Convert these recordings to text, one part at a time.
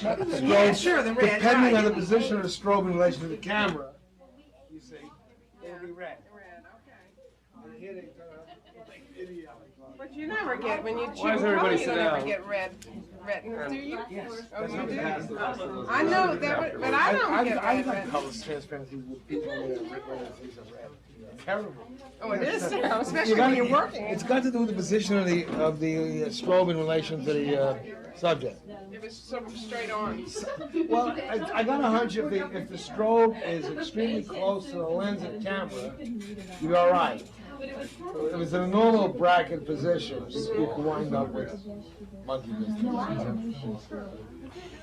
Yeah, sure, the red. Depending on the right. position of the strobe in relation to the camera, you see, it'll be red. Red, okay. And here they turn out like idiotic. But you never get, when you choose Why does color, everybody you sit don't ever down? get red, do you? Yes. Oh, That's you how do? it happens. I know that, but I don't get I've red. got colors transparency with people with things are red. Terrible. Oh, it is terrible, You especially gotta- when you're working. It's got to do with the position of the strobe in relation to the subject. If it's sort of straight on. Well, I got a hunch if the strobe is extremely close to the lens of the camera, you're all right. If it was in a normal bracket position, you could wind up with monkey business.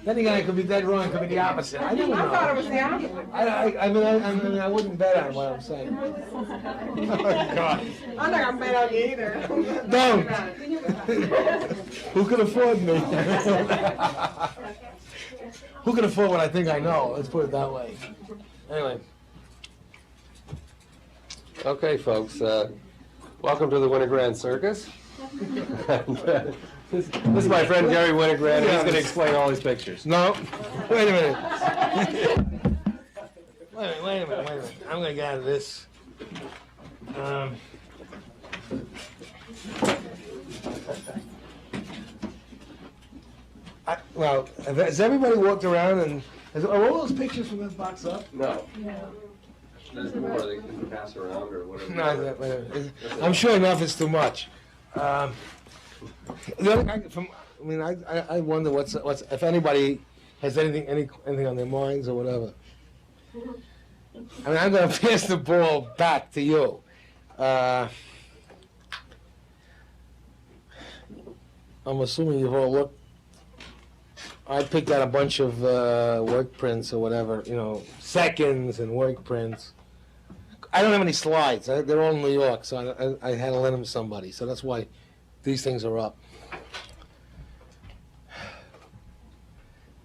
Then again, I could be dead wrong. It could be the opposite. I never I thought it know. was the opposite. I mean, I wouldn't bet on what I'm saying. Oh, God. I'm not gonna bet on you either. Don't. Who can afford me? Who can afford what I think I know? Let's put it that way. Anyway. Okay, folks, welcome to the Winogrand Circus. And, this is my friend Garry Winogrand, and he's going to explain all these pictures. No. Wait a minute. Wait a minute. I'm going to get out of this. Well, has everybody walked around and are all those pictures from this box up? No. There's more they can pass around or whatever. No, I'm sure enough is too much. The other guy I wonder what's if anybody has anything on their minds or whatever. I mean, I'm going to pass the ball back to you. I'm assuming you've all looked. I picked out a bunch of work prints or whatever, seconds and work prints. I don't have any slides. They're all in New York, so I had to lend them to somebody. So that's why these things are up.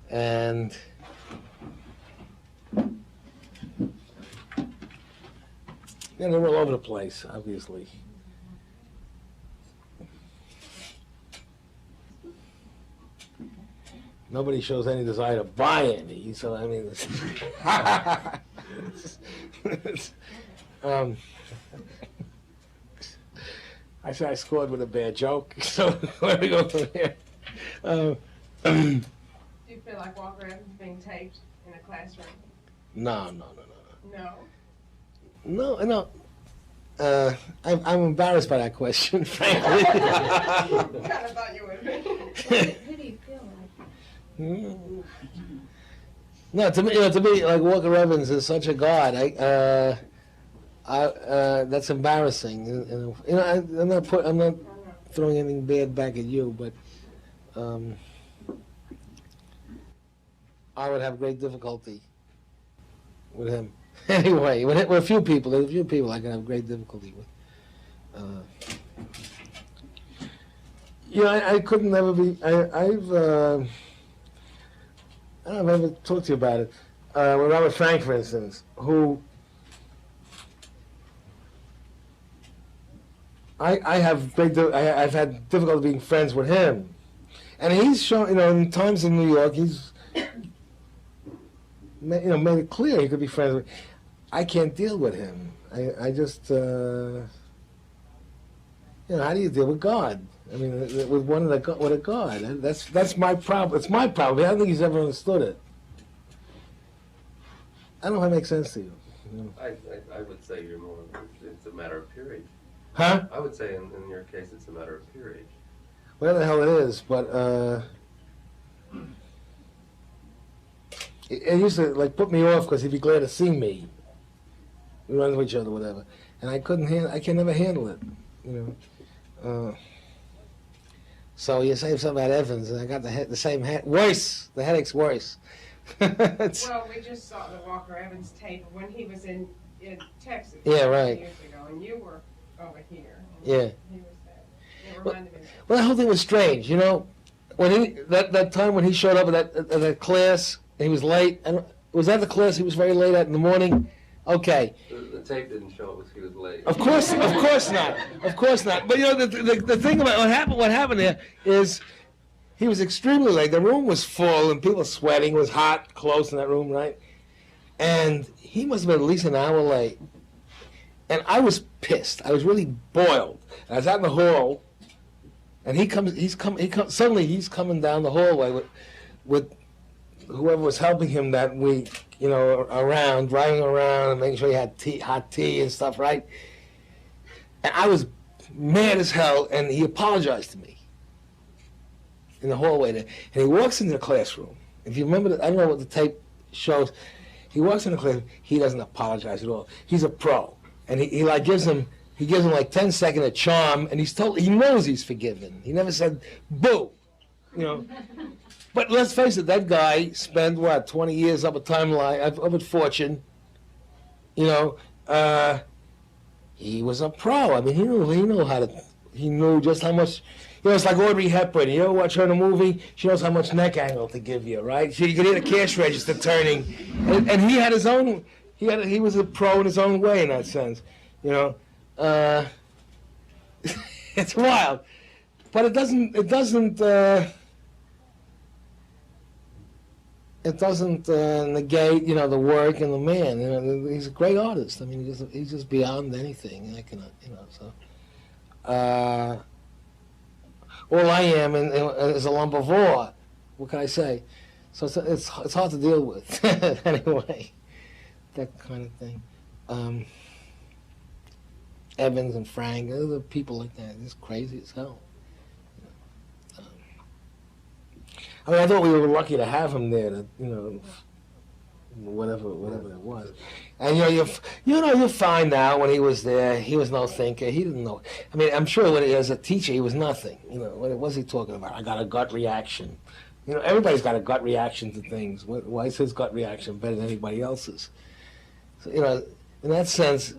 And they're all over the place, obviously. Nobody shows any desire to buy any, so I mean, I said I scored with a bad joke, so where do we go from here? Do you feel like Walker Evans being taped in a classroom? No. No. I'm embarrassed by that question, frankly. I kind of thought you would be. Who do you feel like? No, to me, like Walker Evans is such a god. That's embarrassing. I'm not throwing anything bad back at you, but I would have great difficulty with him. Anyway, with a few people, there's a few people I can have great difficulty with. I couldn't never be. I've I don't know if I've ever talked to you about it. With Robert Frank, for instance, who I've had difficulty being friends with him, and he's shown, in times in New York, he's made it clear he could be friends with. I can't deal with him. I just how do you deal with God? I mean, with a God. That's my problem. It's my problem. I don't think he's ever understood it. I don't know if that makes sense to you. I would say you're more, it's a matter of peerage. Huh? I would say in your case it's a matter of peerage. Whatever the hell it is, but it used to put me off because he'd be glad to see me. We run into each other, whatever, and I can never handle it, So you say something about Evans, and I got the same worse. The headache's worse. Well, we just saw the Walker Evans tape when he was in Texas. Yeah, right. Years ago, and you were over here. Yeah. He was there. It reminded me. Well, the whole thing was strange, When that time when he showed up at that class, and he was late. And was that the class he was very late at in the morning? Okay. The tape didn't show he was late. Of course not. But the thing about what happened there is, He was extremely late. The room was full and people were sweating. It was hot, close in that room, right? And he must have been at least an hour late. And I was pissed. I was really boiled. I was out in the hall, and suddenly he's coming down the hallway with whoever was helping him that week, you know, around, driving around and making sure he had hot tea and stuff, right? And I was mad as hell, and he apologized to me in the hallway there. And he walks into the classroom. If you remember, I don't know what the tape shows. He walks into the classroom. He doesn't apologize at all. He's a pro, and he gives him like 10 seconds of charm, and he knows he's forgiven. He never said boo, you know. But let's face it, that guy spent, 20 years up a timeline of a fortune. You know, he was a pro. I mean, he knew just how much, you know, it's like Audrey Hepburn. You ever watch her in a movie? She knows how much neck angle to give you, right? So you could hear the cash register turning. And he had his own, he was a pro in his own way in that sense, you know. It's wild. But it doesn't negate, you know, the work and the man. You know, he's a great artist. I mean, he's just beyond anything. I cannot, you know. So, all I am is a lump of ore. What can I say? So it's hard to deal with anyway. That kind of thing. Evans and Frank, other people like that. It's crazy as hell. I mean, I thought we were lucky to have him there, to, you know, whatever it was. And you'll find out when he was there, he was no thinker. He didn't know. I mean, I'm sure as a teacher, he was nothing. You know, what was he talking about? I got a gut reaction. You know, everybody's got a gut reaction to things. Why is his gut reaction better than anybody else's? So, you know, in that sense.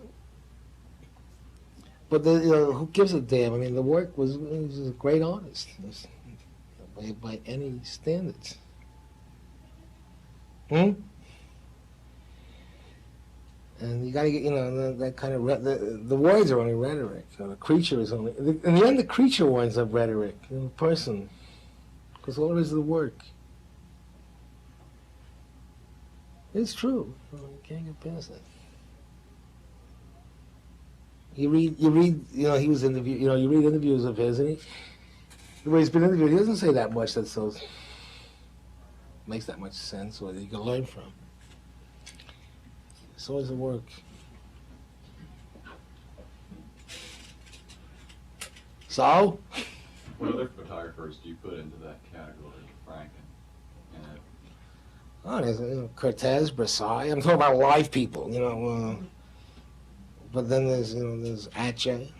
But you know, who gives a damn? I mean, the work he was a great artist. By any standards. And you got to get, you know, that kind of, the words are only rhetoric. You know, the creature is only, in the end, the creature winds up rhetoric, you know, the person, because all it is the work. It's true. You can't get past it. You read, you know, he was interviewed, you know, you read interviews of his, and the way he's been interviewed, he doesn't say that much that so makes that much sense or that you can learn from. It's always the work. So? What other photographers do you put into that category, Frank and Oh, there's, you know, Cortez, Bresai. I'm talking about live people, you know. But then there's Atche,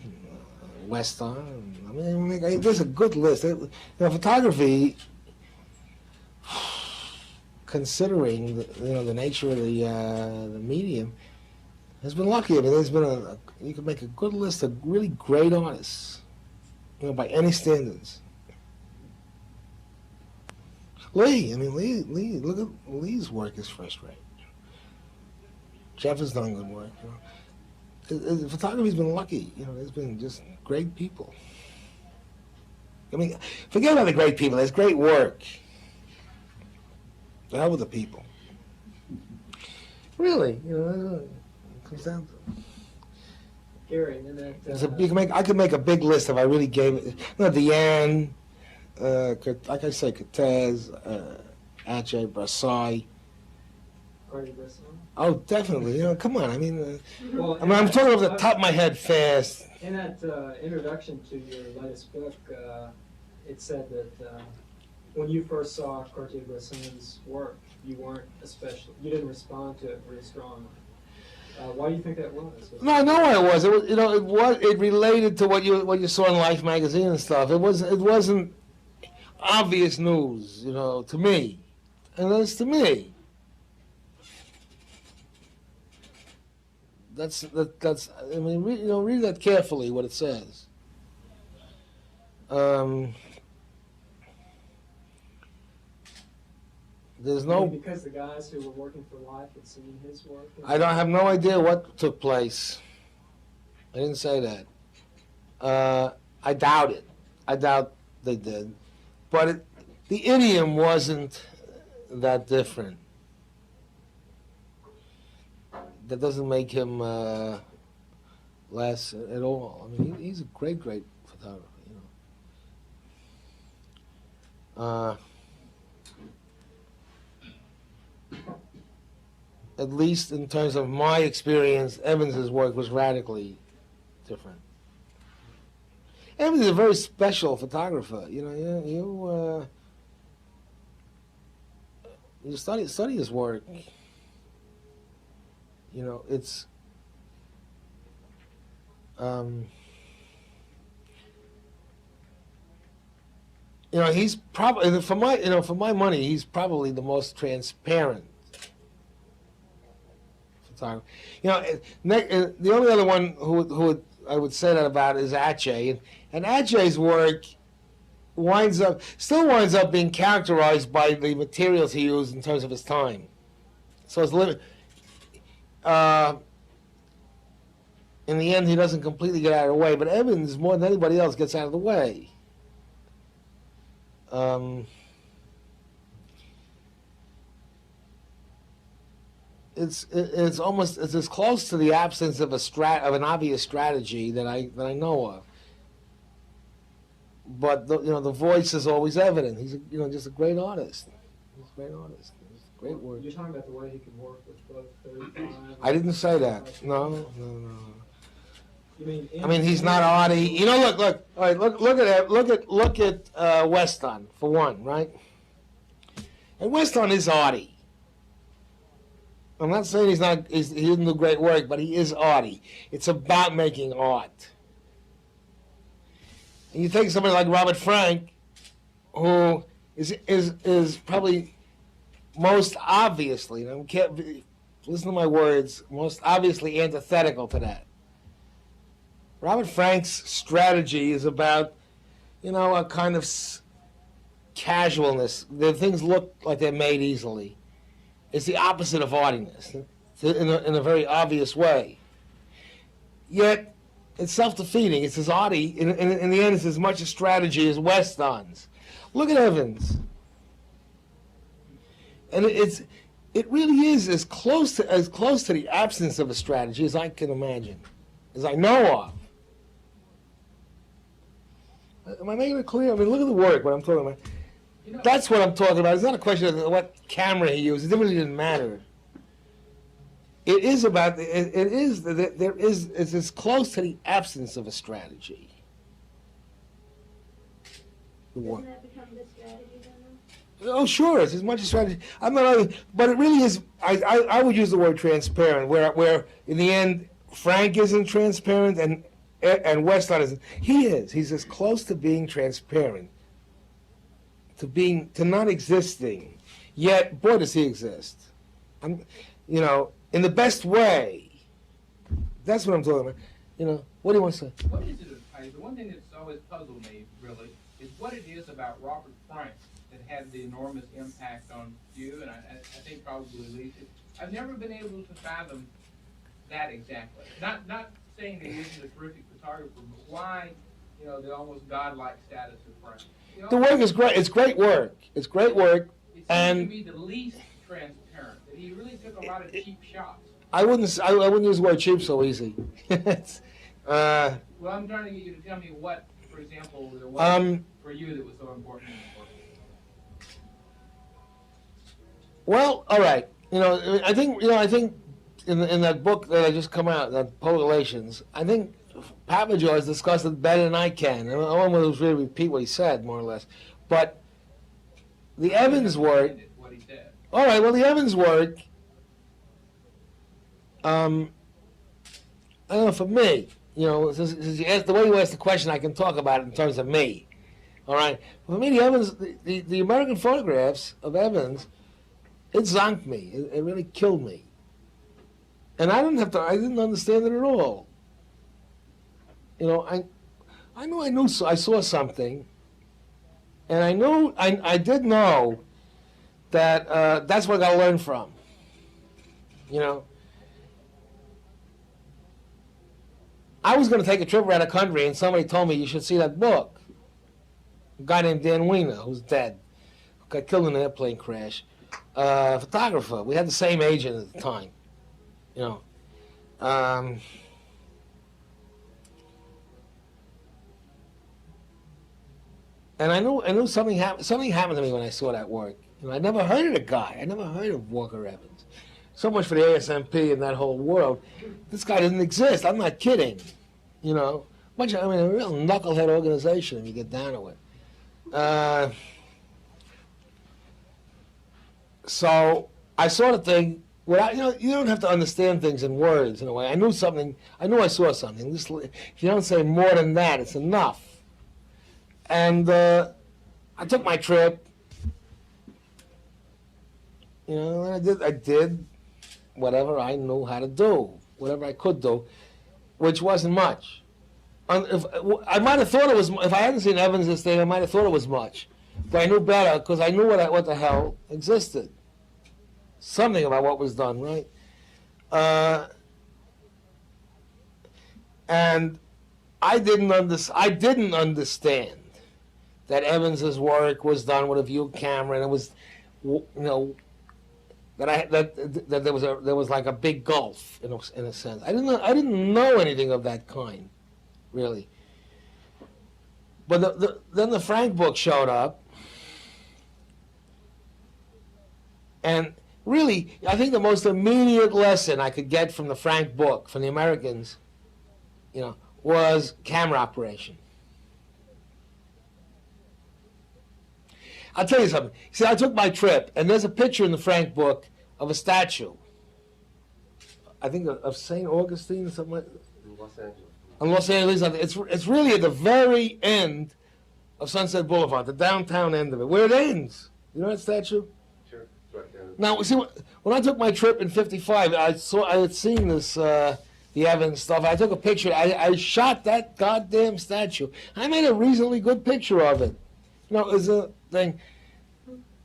Westar. I mean, there's a good list. You know, photography, considering the nature of the medium, has been lucky. I mean, there's been you can make a good list of really great artists, you know, by any standards. Lee, look at Lee's work is first rate. Jeff has done good work. You know. Photography's been lucky. You know, there's been just great people. I mean, forget about the great people. There's great work. The hell with the people. Really, you know, it comes down to. Garry, I could make a big list if I really gave it. No, Deanne, like I say, Cortez, Atche, Bresai. Oh, definitely. You know, come on. I mean, I'm talking off the top of my head fast. In that introduction to your latest book, it said that when you first saw Cartier-Bresson's work, you didn't respond to it very strongly. Why do you think that was? No, I know why it was. It related to what you saw in Life magazine and stuff. It wasn't obvious news, you know, to me, and that's to me. That's. I mean, read that carefully. What it says. There's no. Because the guys who were working for Life had seen his work. I have no idea what took place. I didn't say that. I doubt it. I doubt they did. But the idiom wasn't that different. That doesn't make him less at all. I mean, he's a great photographer, you know. At least in terms of my experience, Evans's work was radically different. Evans is a very special photographer. You know, you study his work. You know, it's you know, he's probably for my money, he's probably the most transparent photographer. You know, the only other one who I would say that about is Atget, and Atget's work still winds up being characterized by the materials he used in terms of his time. So it's in the end, he doesn't completely get out of the way, but Evans, more than anybody else, gets out of the way. It's almost as close to the absence of an obvious strategy that I know of. But the voice is always evident. He's just a great artist. He's a great artist. It's great work. You're talking about the way he can work with both 35. I didn't say that. No. You mean I mean, he's not arty. You know, look. All right, look at Weston for one, right? And Weston is arty. I'm not saying he didn't do great work, but he is arty. It's about making art. And you take somebody like Robert Frank, who is probably most obviously, listen to my words, most obviously antithetical to that. Robert Frank's strategy is about, a kind of casualness. The things look like they're made easily. It's the opposite of artiness, in a very obvious way. Yet, it's self-defeating. It's as arty. In the end, it's as much a strategy as Weston's. Look at Evans. And it really is as close to the absence of a strategy as I can imagine, as I know of. Am I making it clear? I mean, look at the work, what I'm talking about. That's what I'm talking about. It's not a question of what camera he used. It really didn't matter. It is about, it's as close to the absence of a strategy. Doesn't that become the strategy then? Oh, sure, it's as much a strategy. I'm not, but it really is. I would use the word transparent, where in the end Frank isn't transparent and Weston isn't. He is. He's as close to being transparent, to not existing. Yet, boy, does he exist. In the best way. That's what I'm talking about. What do you want to say? What is it? The one thing that's always puzzled me, really, is what it is about Robert Frank that had the enormous impact on you, and I think probably Lisa. I've never been able to fathom that exactly. Not saying that he isn't a terrific photographer, but why, the almost godlike status of Frank. The work is great. It's great work. It's great work. It seems And to be the least transparent. That he really took a lot of cheap shots. I wouldn't use the word cheap so easy. Well, I'm trying to get you to tell me what, for example, there was for you that was so important in the work. Well, all right. I think in that book that I just come out, that Poet Relations, I think Papajoy has discussed it better than I can. I won't really repeat what he said, more or less. But the Evans work. What he said. All right. Well, the Evans work. I don't know, for me, since you asked, the way you asked the question, I can talk about it in terms of me. All right. For me, the Evans, the American photographs of Evans, it zonked me. It really killed me. And I didn't understand it at all. I saw something, and I did know that that's what I got to learn from. I was going to take a trip around the country, and somebody told me you should see that book. A guy named Dan Wiener, who's dead. got killed in an airplane crash. Photographer. We had the same agent at the time. You know. And I knew something happened. Something happened to me when I saw that work. You know, I never heard of the guy. I never heard of Walker Evans. So much for the ASMP and that whole world. This guy doesn't exist. I'm not kidding. You know, a real knucklehead organization if you get down to it. So I saw the thing. Without, you know, you don't have to understand things in words in a way. I knew something. I knew I saw something. Just, if you don't say more than that, it's enough. And I took my trip. You know, and I did whatever I knew how to do, whatever I could do, which wasn't much. I might have thought it was. If I hadn't seen Evans this day, I might have thought it was much. But I knew better because I knew what the hell existed. Something about what was done, right? And I didn't understand that Evans's work was done with a view camera, and it was, you know, that there was like a big gulf in a sense. I didn't know anything of that kind, really. But then the Frank book showed up, and really, I think the most immediate lesson I could get from the Frank book, from the Americans, you know, was camera operation. I'll tell you something. See, I took my trip, and there's a picture in the Frank book of a statue. I think of St. Augustine or something like that. In Los Angeles. In Los Angeles. It's really at the very end of Sunset Boulevard, the downtown end of it, where it ends. You know that statue? Sure, it's right there. Now, see, when I took my trip in '55, I had seen this, the Evans stuff. I took a picture. I shot that goddamn statue. I made a reasonably good picture of it. You know, it was a thing.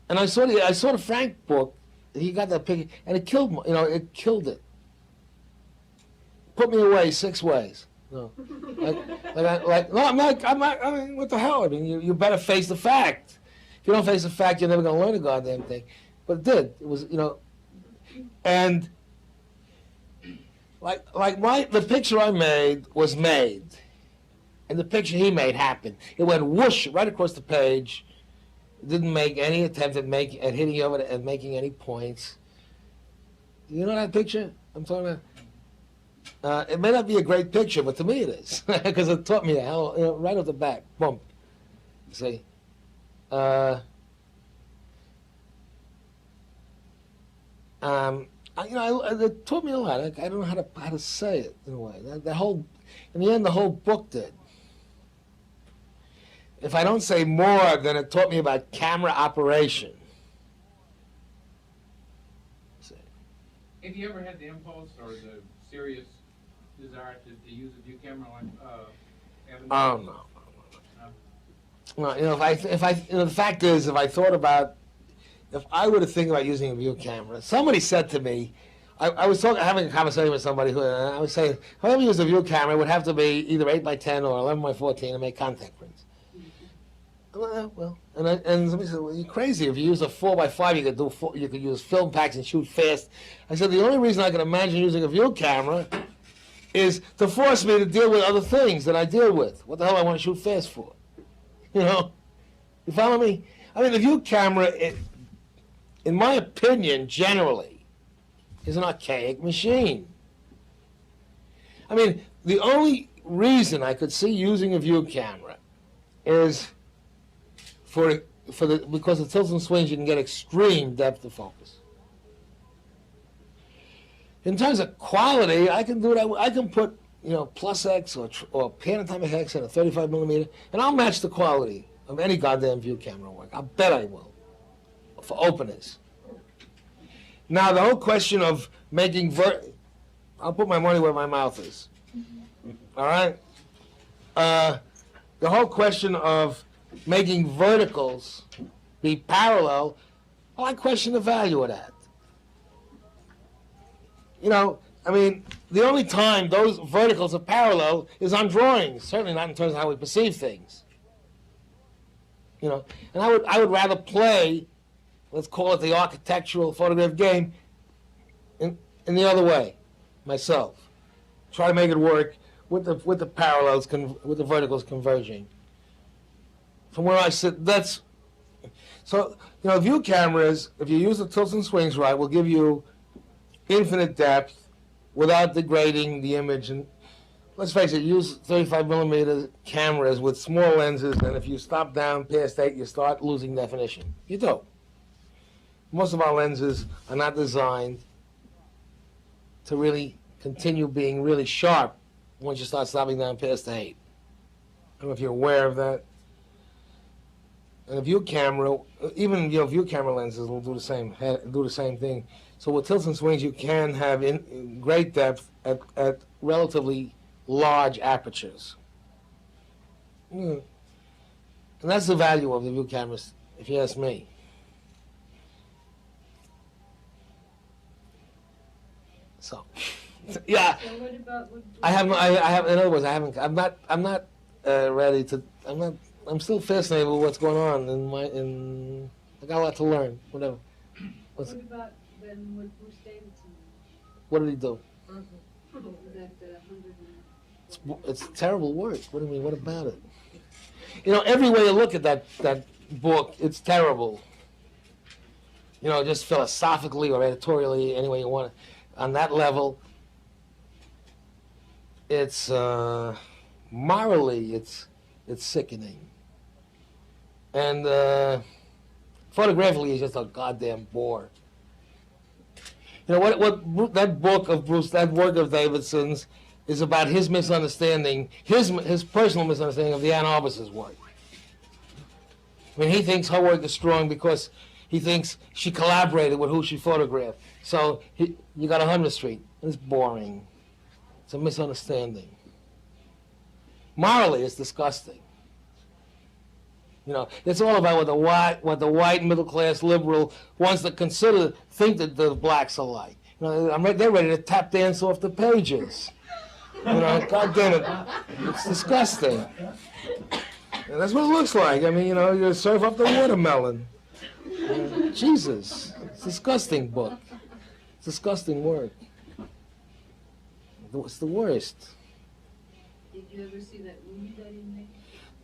And I saw the Frank book. He got that picture, and it killed me. You know, it killed it. Put me away 6 ways. No, no, I'm not. I mean, what the hell? I mean, you better face the fact. If you don't face the fact, you're never going to learn a goddamn thing. But it did. It was, you know, and the picture I made was made, and the picture he made happened. It went whoosh right across the page. It didn't make any attempt at hitting over and making any points. You know that picture I'm talking about? It may not be a great picture, but to me it is, because it taught me the hell, you know, right off the bat. Bump. See? You know, it taught me a lot. I don't know how to say it in a way. In the end, the whole book did. If I don't say more, then it taught me about camera operation. Have you ever had the impulse or the serious desire to use a view camera like Evans? Oh no. Well, you know, the fact is, if I were to think about using a view camera, somebody said to me, I was having a conversation with somebody who, I was saying, if I ever use a view camera, it would have to be either 8x10 or 11x14 and make contact prints. Well, and somebody said, well, you're crazy. If you use a 4x5, you could use film packs and shoot fast. I said, the only reason I can imagine using a view camera is to force me to deal with other things that I deal with. What the hell I want to shoot fast for? You know? You follow me? I mean, the view camera, in my opinion, generally, is an archaic machine. I mean, the only reason I could see using a view camera is because the tilts and swings, you can get extreme depth of focus. In terms of quality, I can do that. I can put, you know, plus X or Panatomic X in a 35 millimeter, and I'll match the quality of any goddamn view camera work. I'll bet I will, for openness. Now, the whole question of making I'll put my money where my mouth is. All right? The whole question of making verticals be parallel, well, I question the value of that. You know, I mean, the only time those verticals are parallel is on drawings, certainly not in terms of how we perceive things. You know, and I would rather play let's call it the architectural photograph game, in the other way, myself. Try to make it work with the parallels, with the verticals converging. From where I sit, that's, so, view cameras, if you use the tilts and swings right, will give you infinite depth without degrading the image. And let's face it, use 35 millimeter cameras with small lenses, and if you stop down past 8, you start losing definition. You do. Most of our lenses are not designed to really continue being really sharp once you start stopping down past 8. I don't know if you're aware of that. And a view camera, even view camera lenses will do the same thing. So with tilts and swings, you can have in great depth at relatively large apertures. And that's the value of the view cameras, if you ask me. So, yeah. So what about, I have. In other words, I'm not ready to. I'm still fascinated with what's going on I got a lot to learn. Whatever. what about then with Bruce Davidson? What did he do? That 100 It's terrible work. What do you mean? What about it? Every way you look at that book, it's terrible. Just philosophically or editorially, any way you want it. On that level, it's morally, it's sickening. And photographically, it's just a goddamn bore. What that book of that work of Davidson's is about his misunderstanding, his personal misunderstanding of the Ann Arbis's work. I mean, he thinks her work is strong because he thinks she collaborated with who she photographed. So you got 100th Street. It's boring. It's a misunderstanding. Morally, it's disgusting. It's all about what the white middle class liberal wants to think that the blacks are like. They're ready to tap dance off the pages. God damn it, it's disgusting. And that's what it looks like. I mean, you serve up the watermelon. Jesus, it's a disgusting book. It's disgusting work. It's the worst. Did you ever see that movie that he made?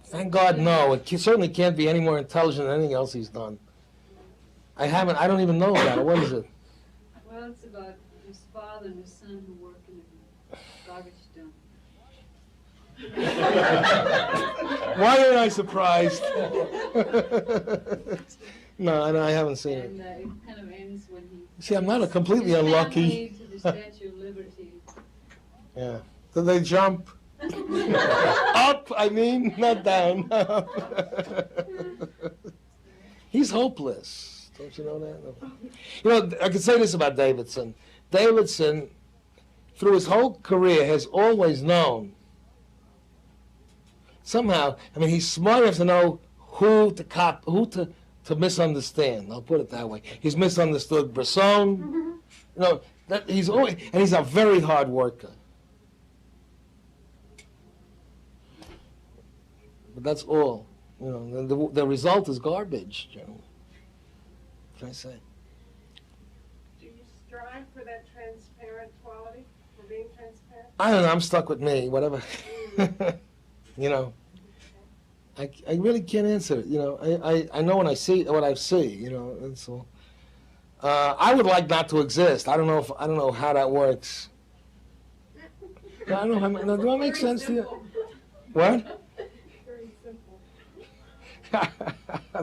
Thank God, no. It certainly can't be any more intelligent than anything else he's done. I don't even know about it. What is it? Well, it's about his father and his son who work in a garbage dump. Why aren't I surprised? No, I haven't seen it. And it kind of ends when he... See, I'm not completely his unlucky. family to the Statue of Liberty. Yeah. Do they jump? Up, not down. He's hopeless. Don't you know that? I can say this about Davidson. Davidson, through his whole career, has always known. Somehow, he's smart enough to know who to misunderstand. I'll put it that way. He's misunderstood Bresson. He's a very hard worker. But that's all. The result is garbage, generally. What can I say? Do you strive for that transparent quality, for being transparent? I don't know. I'm stuck with me. Whatever. I really can't answer it. I know when I see what I see. That's all. I would like not to exist. I don't know how that works. I don't know. How, do I make sense to you? What? Very simple.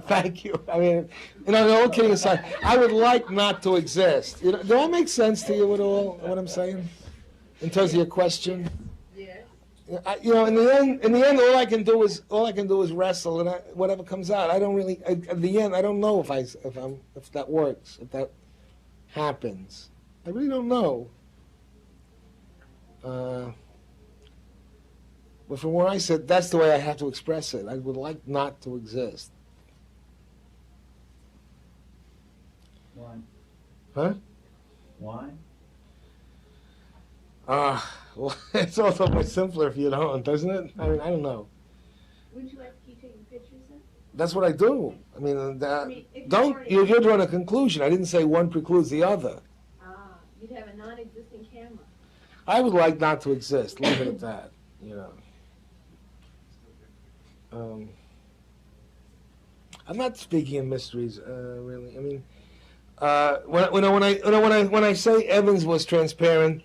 Thank you. All kidding aside, I would like not to exist. Do that make sense to you at all? What I'm saying, in terms of your question? Yes. In the end, all I can do is wrestle, and whatever comes out. I don't really. At the end, I don't know if that works, if that happens. I really don't know. But from where I sit, that's the way I have to express it. I would like not to exist. Why? Huh? Why? Well, it's also much simpler if you don't, doesn't it? I don't know. Wouldn't you like to keep taking pictures then? That's what I do. I mean, if don't, you you're drawing a conclusion. I didn't say one precludes the other. You'd have a non-existing camera. I would like not to exist, leave it at that, you know. I'm not speaking in mysteries, really. I mean, when I say Evans was transparent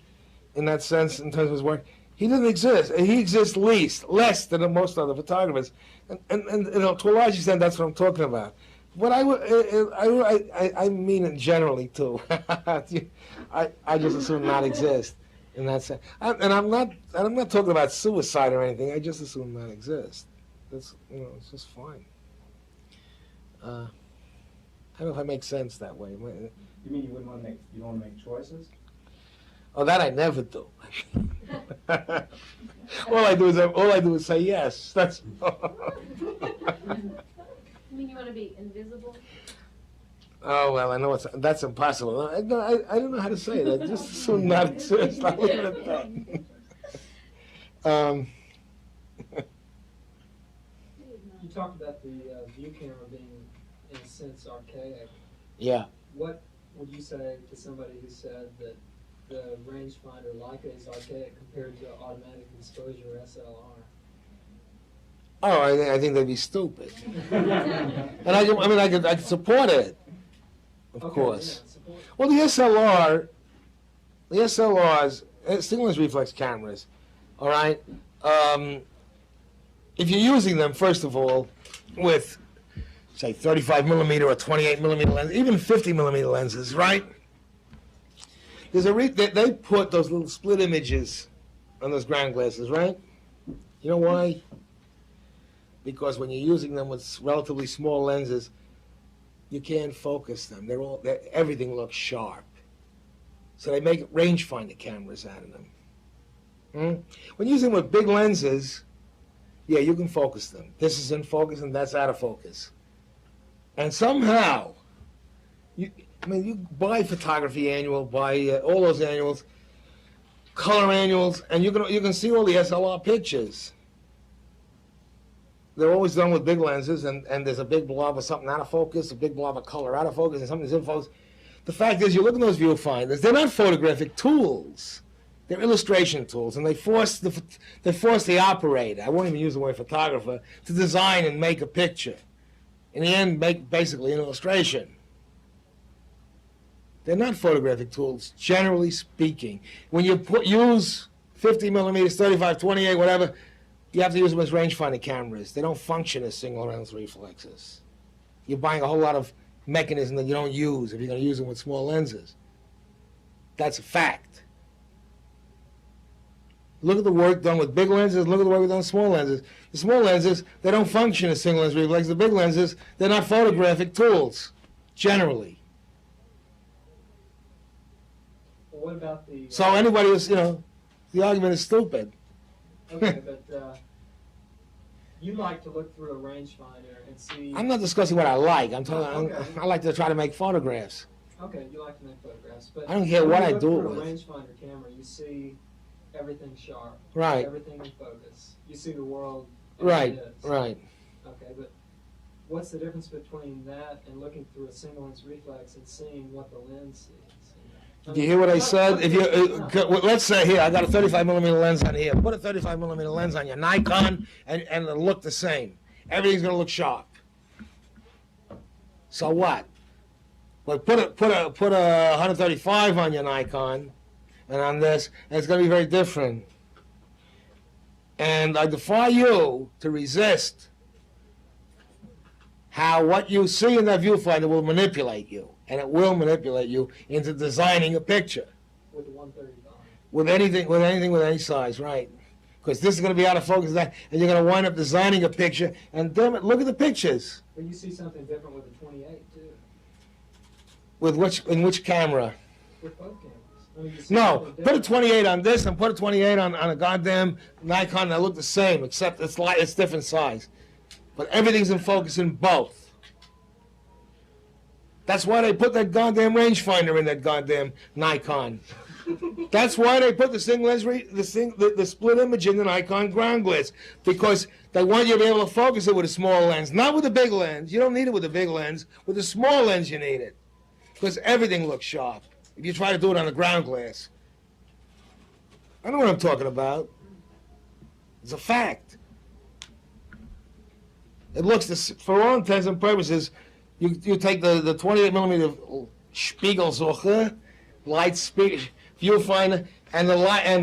in that sense, in terms of his work, he didn't exist. He exists less than most other photographers, and you know, to a large extent, that's what I'm talking about. What I mean it generally too. I just assume not exist in that sense, and I'm not talking about suicide or anything. I just assume not exist. That's, you know, it's just fine. I don't know if I make sense that way. You mean you don't want to make choices? Oh, that I never do. all I do is say yes. That's. You mean you want to be invisible? Oh well, I know that's impossible. I don't know how to say it. I just assume not exist. I'll leave it at that. You talked about the view camera being, in a sense, archaic. Yeah. What would you say to somebody who said that the rangefinder Leica is archaic compared to automatic exposure SLR? Oh, I think they'd be stupid. And I could support it, of course. Yeah, support. Well, the SLRs, single lens reflex cameras, all right. If you're using them, first of all, with say 35 millimeter or 28 millimeter lenses, even 50 millimeter lenses, right? There's they put those little split images on those ground glasses, right? You know why? Because when you're using them with relatively small lenses, you can't focus them. Everything looks sharp. So they make rangefinder cameras out of them. When using them with big lenses, yeah, you can focus them. This is in focus and that's out of focus. And somehow, you buy Photography Annual, buy all those annuals, color annuals, and you can see all the SLR pictures. They're always done with big lenses, and there's a big blob of something out of focus, a big blob of color out of focus, and something's in focus. The fact is, you look at those viewfinders, they're not photographic tools. They're illustration tools, and they force the operator, I won't even use the word photographer, to design and make a picture. In the end, make basically an illustration. They're not photographic tools, generally speaking. When you use 50 millimeters, 35, 28, whatever, you have to use them as rangefinder cameras. They don't function as single lens reflexes. You're buying a whole lot of mechanism that you don't use if you're going to use them with small lenses. That's a fact. Look at the work done with big lenses, look at the work done with small lenses. The small lenses, they don't function as single lens reflexes. The big lenses, they're not photographic tools, generally. Well, what about the... So anybody who's, the argument is stupid. Okay, but you like to look through a rangefinder and see... I'm not discussing what I like. I'm talking. Okay. I like to try to make photographs. Okay, you like to make photographs, but... I don't care what I do it When you look with. through a rangefinder camera, you see everything sharp. Right. Everything in focus. You see the world as Right, it is. right. Okay, but what's the difference between that and looking through a single lens reflex and seeing what the lens sees? Do you hear what I said? If you let's say here, I got a 35 millimeter lens on here. Put a 35 millimeter lens on your Nikon, and it'll look the same. Everything's gonna look sharp. So what? Well, put a 135 on your Nikon, and on this, and it's gonna be very different. And I defy you to resist how what you see in that viewfinder will manipulate you. And it will manipulate you into designing a picture. With the 135. With anything with any size, right? Because this is going to be out of focus, and you're going to wind up designing a picture, and damn it, look at the pictures. But you see something different with the 28, too. In which camera? With both cameras. I mean, you see No, something put a different. 28 on this, and put a 28 on a goddamn Nikon, and they look the same, except it's different size. But everything's in focus in both. That's why they put that goddamn rangefinder in that goddamn Nikon. That's why they put the single lens, the split image in the Nikon ground glass, because they want you to be able to focus it with a small lens, not with a big lens. You don't need it with a big lens. With a small lens, you need it, because everything looks sharp if you try to do it on the ground glass. I know what I'm talking about. It's a fact. It looks, for all intents and purposes, you take the 28 millimeter Spiegelsuche, light viewfinder, and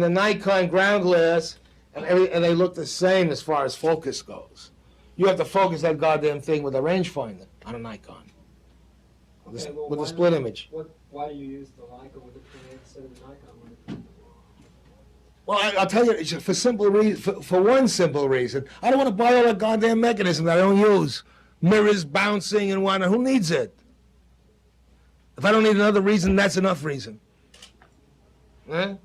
the Nikon ground glass, and they look the same as far as focus goes. You have to focus that goddamn thing with a rangefinder on a Nikon, Okay, well, with a why split not- image. Why do you use the Leica with the 28 instead of the Nikon with it? Well, I'll tell you, it's for one simple reason. I don't want to buy all that goddamn mechanism that I don't use. Mirrors bouncing and whatnot. Who needs it? If I don't need another reason, that's enough reason. Eh?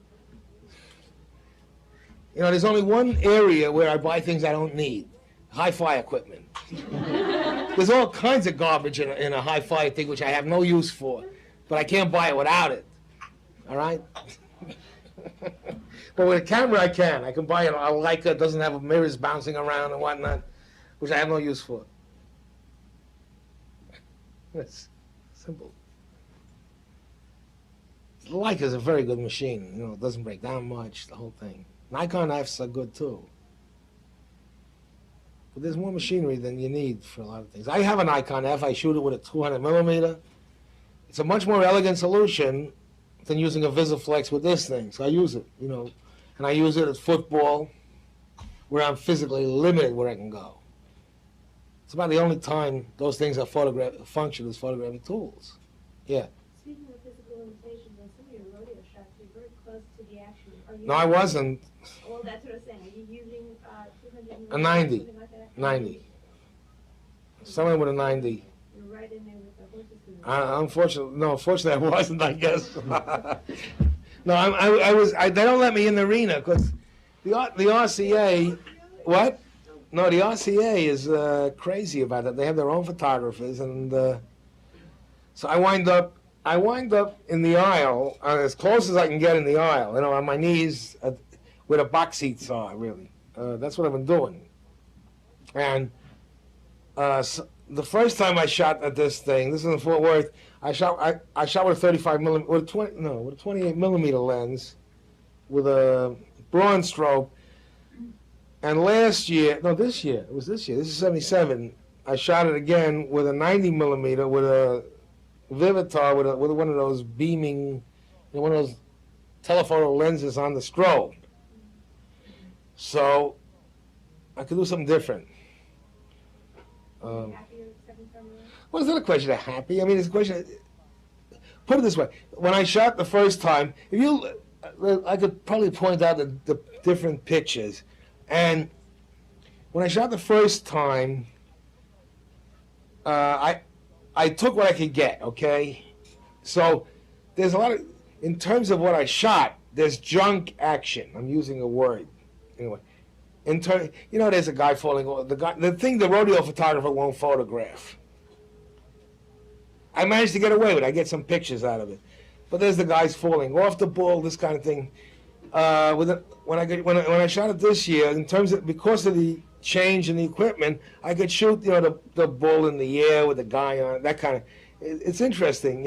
You know, there's only one area where I buy things I don't need. Hi-fi equipment. There's all kinds of garbage in a hi-fi thing which I have no use for. But I can't buy it without it. All right? But with a camera, I can. I can buy a Leica that doesn't have mirrors bouncing around and whatnot, which I have no use for. It's simple. Leica's a very good machine. You know, it doesn't break down much, the whole thing. Nikon Fs are good too. But there's more machinery than you need for a lot of things. I have a Nikon F. I shoot it with a 200 millimeter. It's a much more elegant solution than using a Visiflex with this thing. So I use it, you know. And I use it at football, where I'm physically limited where I can go. It's about the only time those things are function as photographing tools. Yeah. Speaking of physical limitations, on some of your rodeo shots, you're very close to the action. Are you? No, I wasn't. Well, that's what I'm saying. Are you using 200? A 90. Something like that? 90. Someone with a 90. You're right in there with the horses. Unfortunately, I wasn't, I guess. No, I was. They don't let me in the arena because the RCA. What? No, the RCA is crazy about that. They have their own photographers, and so I wind up in the aisle, as close as I can get in the aisle. You know, on my knees, where the box seats are. Really, that's what I've been doing. And so the first time I shot at this thing, this is in Fort Worth. I shot with a 35 millimeter, with a 28 millimeter lens, with a bronze strobe. And this year, this is 77. I shot it again with a 90 millimeter, with a Vivitar, with one of those beaming, one of those telephoto lenses on the strobe. So I could do something different. Well, it's not a question of happy. I mean, it's a question of, put it this way. When I shot the first time, I could probably point out the different pictures. And when I shot the first time, I took what I could get, okay? So there's a lot of, in terms of what I shot, there's junk action. I'm using a word. Anyway. There's a guy falling over. The thing the rodeo photographer won't photograph. I managed to get away with it. I get some pictures out of it. But there's the guys falling off the bull, this kind of thing. When I shot it this year, in terms of, because of the change in the equipment, I could shoot, the bull in the air with the guy on it, that kind of. It's interesting,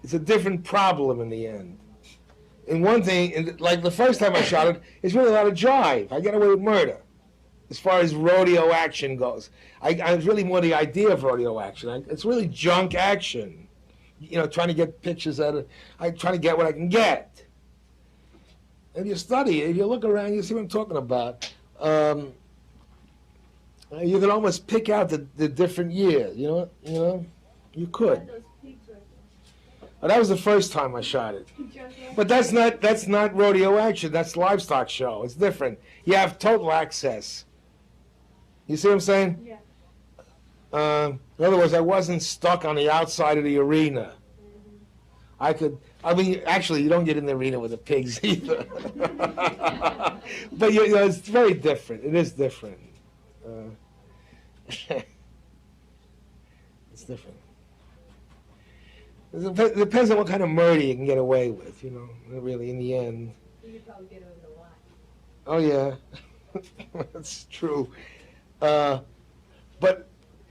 It's a different problem in the end. And one thing, like the first time I shot it, it's really a lot of jive. I get away with murder, as far as rodeo action goes. I was really more the idea of rodeo action. It's really junk action. Trying to get pictures out of. I try to get what I can get. If you study it, if you look around, you see what I'm talking about. You can almost pick out the different years. You could. That was the first time I shot it. But that's not rodeo action. That's livestock show. It's different. You have total access. You see what I'm saying? Yeah. In other words, I wasn't stuck on the outside of the arena. Actually, you don't get in the arena with the pigs either. But it's very different. It is different. It's different. It depends on what kind of murder you can get away with, you know, really, in the end. You could probably get away with a lot. Oh, yeah. That's true. But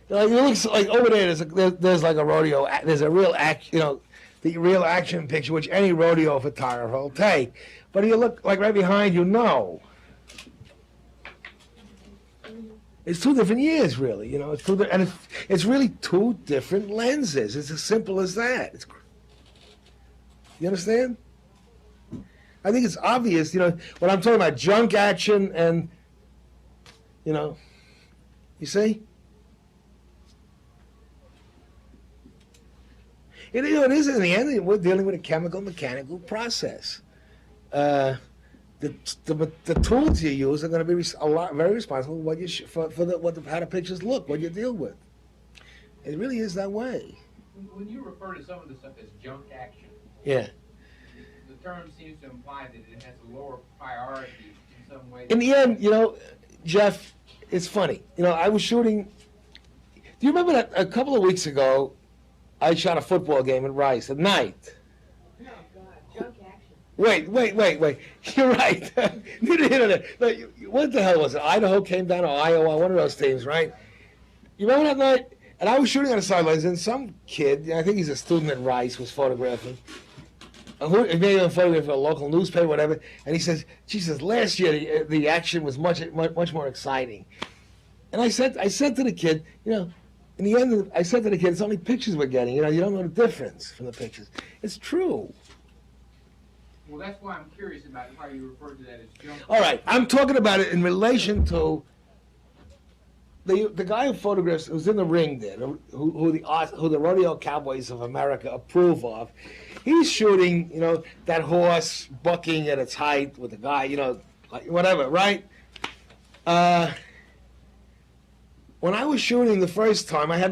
it looks like over there, there's like a rodeo, there's a real action, you know, the real action picture, which any rodeo photographer will take. But if you look like right behind you, no. It's 2 different years, really, you know. And it's really 2 different lenses. It's as simple as that. You understand? I think it's obvious, you know, when I'm talking about junk action and, you know, you see? It is in the end, we're dealing with a chemical mechanical process. The tools you use are going to be very responsible for how the pictures look, what you deal with. It really is that way. When you refer to some of the stuff as junk action, Yeah. the term seems to imply that it has a lower priority in some way. In the end, you know, Jeff, it's funny. You know, I was shooting. Do you remember that a couple of weeks ago, I shot a football game in Rice at night? Oh, God, junk action. Wait. You're right. What the hell was it? Idaho came down to Iowa, one of those teams, right? You remember that night? And I was shooting on the sidelines, and some kid, I think he's a student at Rice, was photographing. Maybe a photograph for a local newspaper, whatever. And he says, Jesus, last year the action was much more exciting. And I said to the kid, you know, in the end, I said to the kid, it's only pictures we're getting. You know, you don't know the difference from the pictures. It's true. Well, that's why I'm curious about how you refer to that as junk. All right, I'm talking about it in relation to the guy who photographs, who's in the ring there, who the rodeo cowboys of America approve of. He's shooting, you know, that horse bucking at its height with the guy, you know, like whatever, right? When I was shooting the first time, I had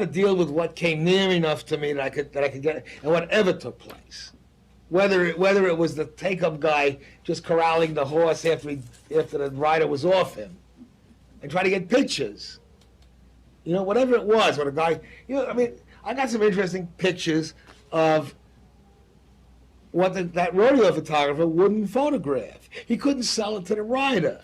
to deal with what came near enough to me that I could get, and whatever took place. Whether it was the take-up guy just corralling the horse after the rider was off him, and try to get pictures. You know, whatever it was, when a guy, you know, I mean, I got some interesting pictures of what that rodeo photographer wouldn't photograph. He couldn't sell it to the rider.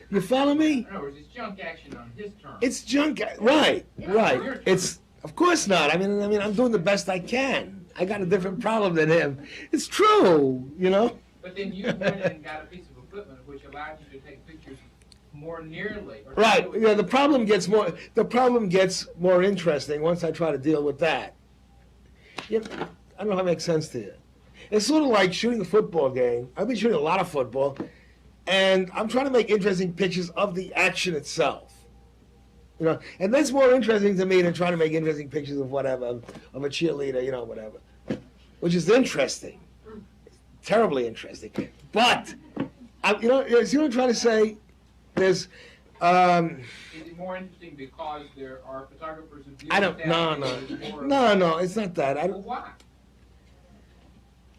You follow me? In other words, it's junk action on his terms. It's junk, right. It's, of course not. I mean, I'm doing the best I can. I got a different problem than him. It's true, you know? But then you went and got a piece of equipment which allowed you to take pictures more nearly. Right. Yeah, the problem gets more interesting once I try to deal with that. You know, I don't know if that makes sense to you. It's sort of like shooting a football game. I've been shooting a lot of football, and I'm trying to make interesting pictures of the action itself. You know, and that's more interesting to me than trying to make interesting pictures of whatever, of a cheerleader, you know, whatever. Which is interesting. Terribly interesting. But, you know what I'm trying to say? There's, Is it more interesting because there are photographers who deal I don't, with that? no, it's not that. Well, why?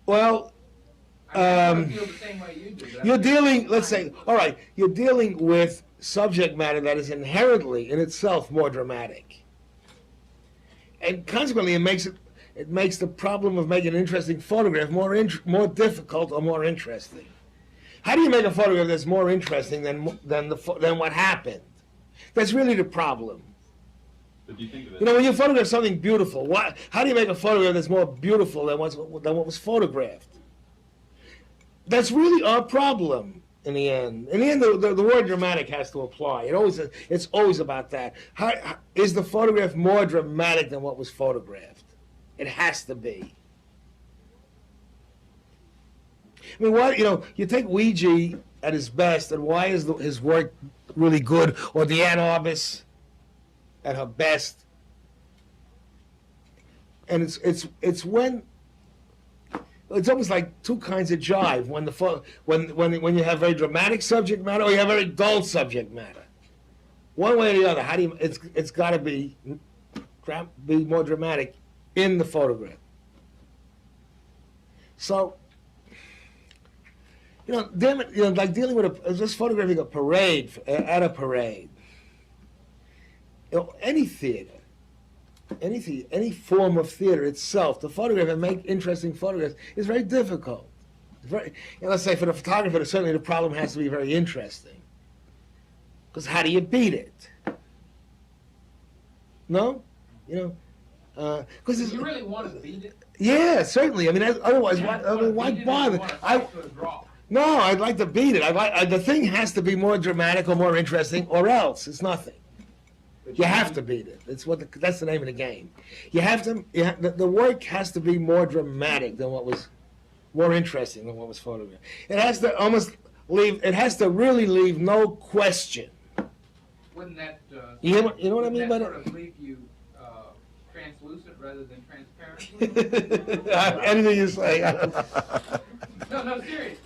Well, I don't feel the same way you do. But you're dealing, let's say, all right, you're dealing with subject matter that is inherently, in itself, more dramatic. And consequently, it makes the problem of making an interesting photograph more difficult or more interesting. How do you make a photograph that's more interesting than what happened? That's really the problem. But do you think of it? You know, when you photograph something beautiful, how do you make a photograph that's more beautiful than what was photographed? That's really our problem in the end. In the end, the word dramatic has to apply. It's always about that. Is the photograph more dramatic than what was photographed? It has to be. I mean, you take Ouija at his best, and why is his work really good? Or Deanne Arbus at her best? And it's when it's almost like two kinds of jive. When you have very dramatic subject matter, or you have very dull subject matter. One way or the other. It's got to be more dramatic in the photograph. So, damn it, like dealing with just photographing a parade, at a parade. Any theater, anything, any form of theater itself, to photograph and make interesting photographs is very difficult. It's very, let's say for the photographer, certainly the problem has to be very interesting. Because how do you beat it? No? You know? Because You really want to beat it? yeah, certainly. I mean, otherwise, why bother? No, I'd like to beat it. The thing has to be more dramatic or more interesting, or else it's nothing. You have to beat it. That's the name of the game. You have to. The work has to be more dramatic than what was, more interesting than what was photographed. It has to almost leave. It has to really leave no question. Wouldn't that, You know what I mean by sort that? of leave you translucent rather than transparent? Anything you say. No, seriously.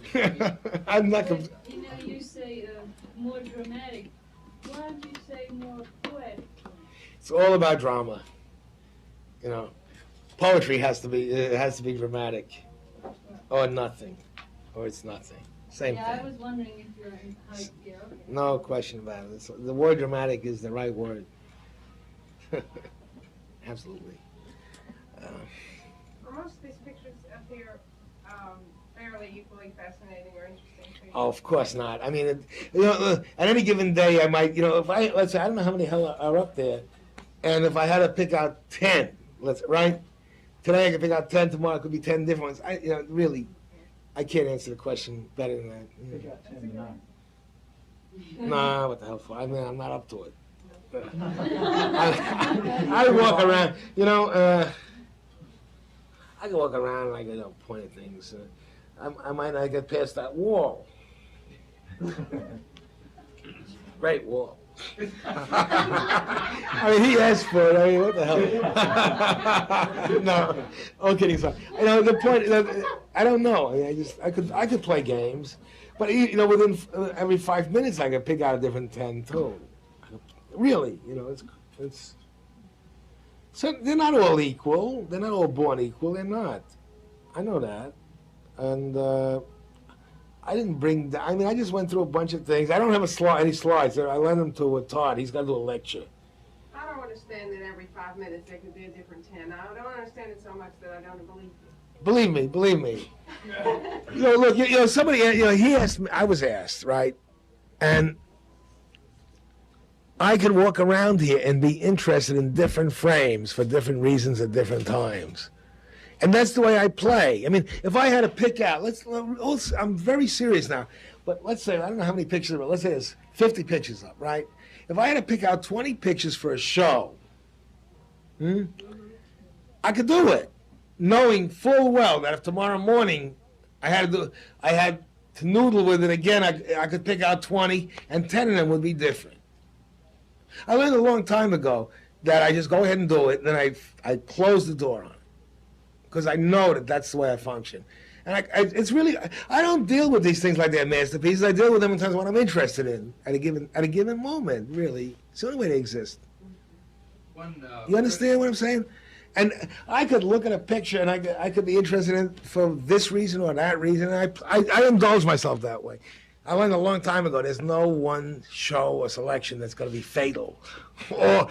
I'm not. You know, you say more dramatic. Why don't you say more poetic? It's all about drama. You know, poetry has to be dramatic, or nothing, or it's nothing. Same Yeah, I thing. was wondering if you're in height. Yeah, okay. No question about it. The word dramatic is the right word. Absolutely. Are most of these pictures up here fairly equally fascinating or interesting to you? Oh, of course not. I mean, at any given day, I might, if let's say, I don't know how many hell are up there, and if I had to pick out 10, right? Today I could pick out 10, tomorrow it could be 10 different ones. Really, I can't answer the question better than that. Pick out 10 tonight. Nah, what the hell for? I mean, I'm not up to it. I walk around, I can walk around and I can point at things. I might not get past that wall. Great wall. I mean, he asked for it. I mean, what the hell? No, all kidding aside. The point. I don't know. I mean, I could play games, but within every 5 minutes I could pick out a different 10 too. Really, it's. So they're not all equal. They're not all born equal. They're not. I know that, and I didn't bring. I mean, I just went through a bunch of things. I don't have any slides. I lent them to Todd. He's got to do a lecture. I don't understand that every 5 minutes there could be a different 10. I don't understand it so much that I don't believe you. Believe me. Look, somebody, he asked me. I was asked, right, and I can walk around here and be interested in different frames for different reasons at different times. And that's the way I play. I mean, if I had to pick out, I'm very serious now, but let's say, I don't know how many pictures, but let's say there's 50 pictures up, right? If I had to pick out 20 pictures for a show, I could do it, knowing full well that if tomorrow morning I had to noodle with it again, I could pick out 20, and 10 of them would be different. I learned a long time ago that I just go ahead and do it, and then I close the door on it, because I know that that's the way I function. And it's really, I don't deal with these things like they're masterpieces. I deal with them in terms of what I'm interested in at a given moment. Really, it's the only way they exist. You understand what I'm saying? And I could look at a picture and I could be interested in it for this reason or that reason. And I indulge myself that way. I learned a long time ago, there's no one show or selection that's going to be fatal, or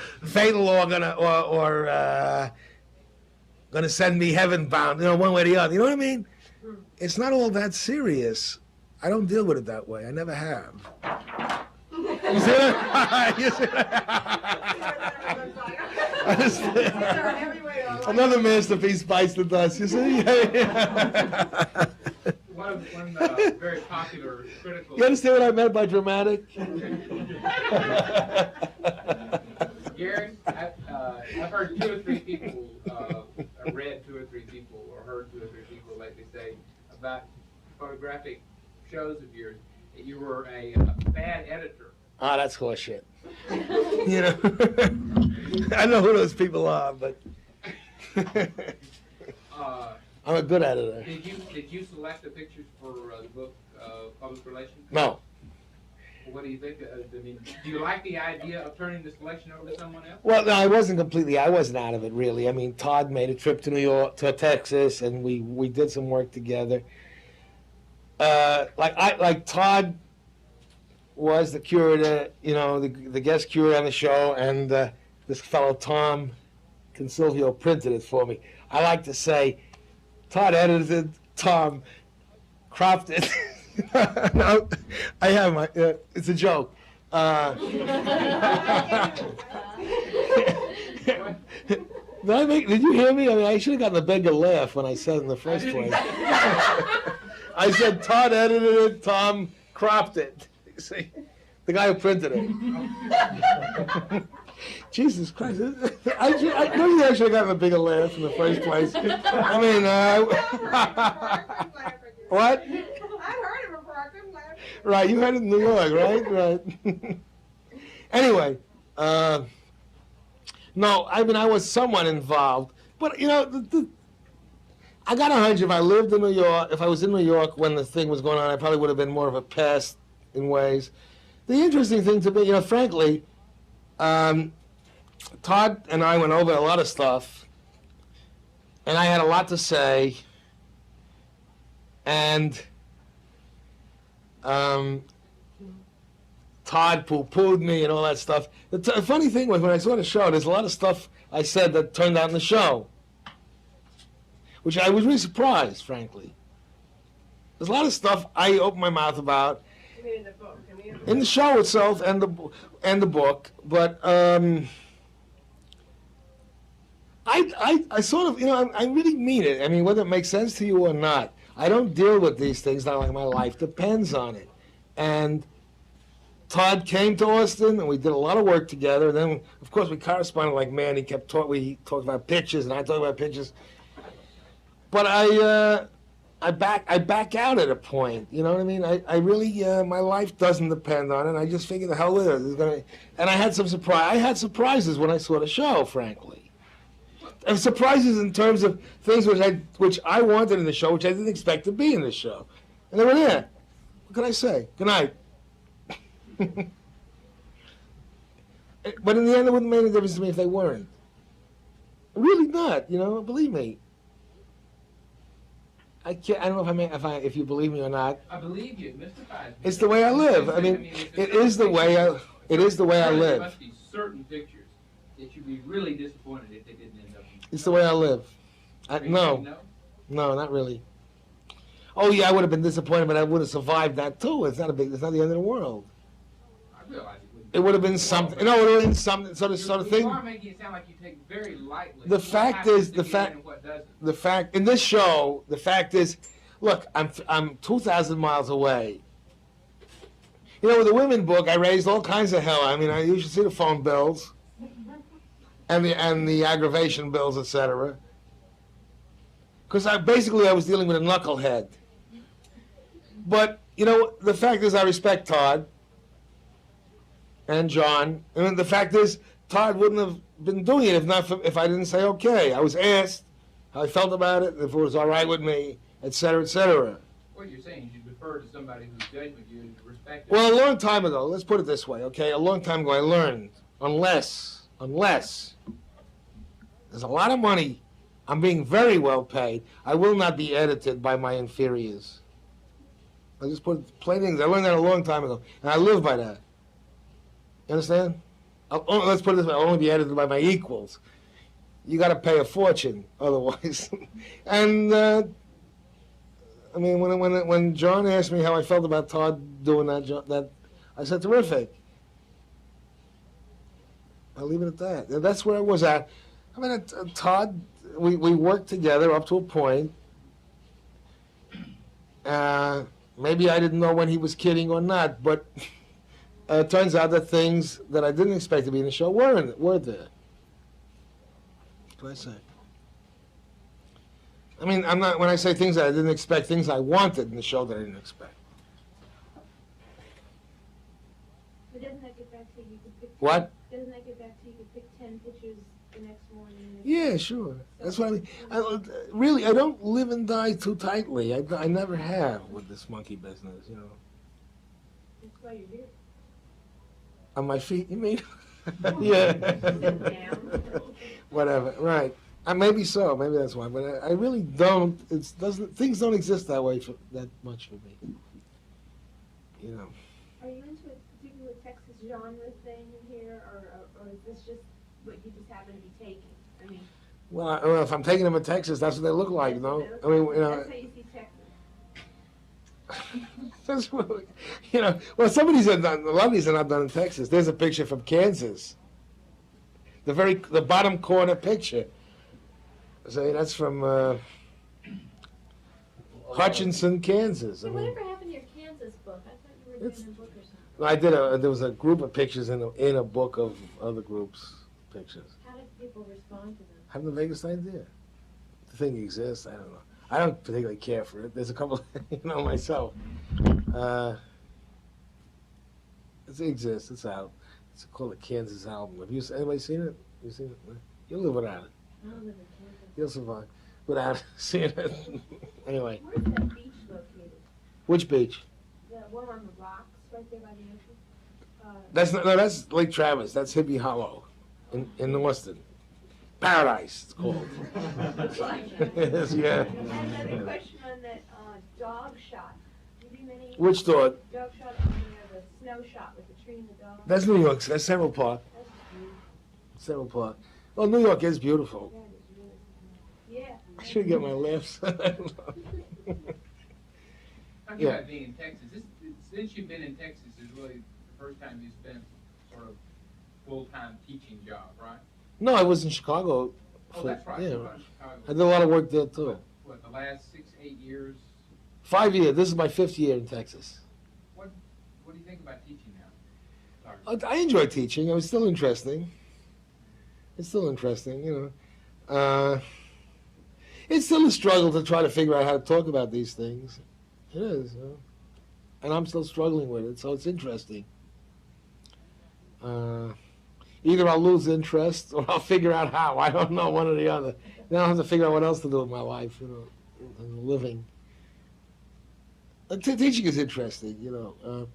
gonna send me heaven bound, one way or the other. You know what I mean? It's not all that serious. I don't deal with it that way. I never have. You see that? You see that? Another masterpiece bites the dust. You see? One very popular critical. You understand what I meant by dramatic? Gary, I've heard 2 or 3 people, read 2 or 3 people, or heard 2 or 3 people lately say about photographic shows of yours that you were a bad editor. Ah, that's horseshit. I know who those people are, but I'm a good editor. Did you select the pictures for the book, Public Relations? No. What do you think? I mean, do you like the idea of turning the selection over to someone else? Well, no, I wasn't out of it, really. I mean, Todd made a trip to Texas, and we did some work together. Like Todd was the curator, the guest curator on the show, and this fellow Tom Consilvio printed it for me. I like to say, Todd edited, Tom cropped it. No, I have my, it's a joke. Did you hear me? I mean, I should have gotten a bigger laugh when I said it in the first place. I said Todd edited it, Tom cropped it. See, the guy who printed it. Jesus Christ! I know you actually got a bigger laugh in the first place. I mean, what? I heard it before, I couldn't laugh. Right, you heard it in New York, right? Right. Anyway, no, I mean, I was somewhat involved, but you know, I got a hunch if I lived in New York, if I was in New York when the thing was going on, I probably would have been more of a pest in ways. The interesting thing to me, you know, frankly, Todd and I went over a lot of stuff, and I had a lot to say, and Todd poo-pooed me and all that stuff. The funny thing was, when I saw the show, there's a lot of stuff I said that turned out in the show, which I was really surprised, frankly. There's a lot of stuff I opened my mouth about You mean in the book? in the show itself and the book, but I sort of, you know, I really mean it. I mean, whether it makes sense to you or not, I don't deal with these things, not like my life depends on it. And Todd came to Austin, and we did a lot of work together. And then, of course, we corresponded like man. He talked about pictures, and I talked about pictures. But I back out at a point. You know what I mean? I really, my life doesn't depend on it. I just figured the hell with it. And I had some surprise. I had surprises when I saw the show, frankly. And surprises in terms of things which I wanted in the show, which I didn't expect to be in the show, and they were there. What can I say? Good night. But in the end, it wouldn't make any difference to me if they weren't. Really not, you know. Believe me. I can't. I don't know if you believe me or not. I believe you. It mystifies me. It's the way I live. I mean, it is the way I There live. must be certain pictures that you'd be really disappointed if they didn't end up. It's the way I live. Are you No, saying no, not really. Oh yeah, I would have been disappointed, but I would have survived that too. It's not the end of the world. I realize it wouldn't. It would have been something. No, it would have been something. Sort of You thing. are making it sound like you take very lightly. The what fact happens is, to the you fact- and what doesn't. The fact in this show, the fact is, look, I'm 2,000 miles away. You know, with the women book, I raised all kinds of hell. I mean, you should see the phone bills, and the aggravation bills, etc. Because I was dealing with a knucklehead. But you know, the fact is, I respect Todd and John. And the fact is, Todd wouldn't have been doing it if I didn't say okay. I was asked how I felt about it, if it was all right with me, etc., etc. What you're saying is you defer to somebody whose judgment you respect. Well, a long time ago, let's put it this way, okay? A long time ago, I learned, unless there's a lot of money, I'm being very well paid, I will not be edited by my inferiors. I just put plain things. I learned that a long time ago, and I live by that. You understand? Let's put it this way: I'll only be edited by my equals. You got to pay a fortune otherwise. And I mean, when John asked me how I felt about Todd doing that I said terrific. I'll leave it at that. That's where I was at. I mean, Todd, we worked together up to a point. Maybe I didn't know when he was kidding or not, but it turns out that things that I didn't expect to be in the show were there. What can I say? I mean, I'm not, when I say things that I didn't expect, things I wanted in the show that I didn't expect. But doesn't that get back to you could pick? What? Doesn't that get back to you could pick 10 pictures the next morning? Yeah, sure. That's what I mean. Really, I don't live and die too tightly. I never have with this monkey business, you know. That's why you're here. On my feet, you mean? Yeah. Sit down. Whatever. Right. Maybe so. Maybe that's why. But I really don't. Things don't exist that way that much for me. You know. Are you into a particular Texas genre thing in here, or is this just what you just happen to be taking? I mean, Well, if I'm taking them in Texas, that's what they look like, no? I mean, you know. that's how you see Texas. That's what, you know, well, some of these are done, a lot of these are not done in Texas. There's a picture from Kansas. The bottom corner picture. Say that's from Hutchinson, Kansas. So whatever happened to your Kansas book? I thought you were doing It's- a book or something. there was a group of pictures in a book of other groups' pictures. How did people respond to them? I have the vaguest idea. The thing exists, I don't know. I don't particularly care for it. There's a couple, you know, myself. It exists, it's out. It's called the Kansas album. Anybody seen it? You seen it? You'll live without it. I don't live in Kansas. You'll survive without seeing it. Anyway, Where's that beach located? which beach? The one on the rocks right there by the ocean? That's Lake Travis. That's Hippie Hollow in Austin. Paradise, it's called. Yes, yeah. Another question on that dog shot. Do you do many Which dog? dog shot on the snow shot with the tree and the dog? That's New York. That's Central Park. That's beautiful. Central Park. Well, New York is beautiful. That is really, yeah. I should get my laughs. Talking Yeah. about being in Texas, since you've been in Texas is really the first time you spent sort of full-time teaching job, right? No, I was in Chicago. Oh, that's right. Yeah. You were in Chicago. I did a lot of work there too. What, the last 6-8 years? 5 years. This is my 5th year in Texas. What do you think about teaching now? Sorry. I enjoy teaching. It was still interesting. It's still interesting, you know. It's still a struggle to try to figure out how to talk about these things. It is, you know? And I'm still struggling with it, so it's interesting. Either I'll lose interest or I'll figure out how. I don't know, one or the other. Then I'll have to figure out what else to do with my life, you know, and living. Teaching is interesting, you know.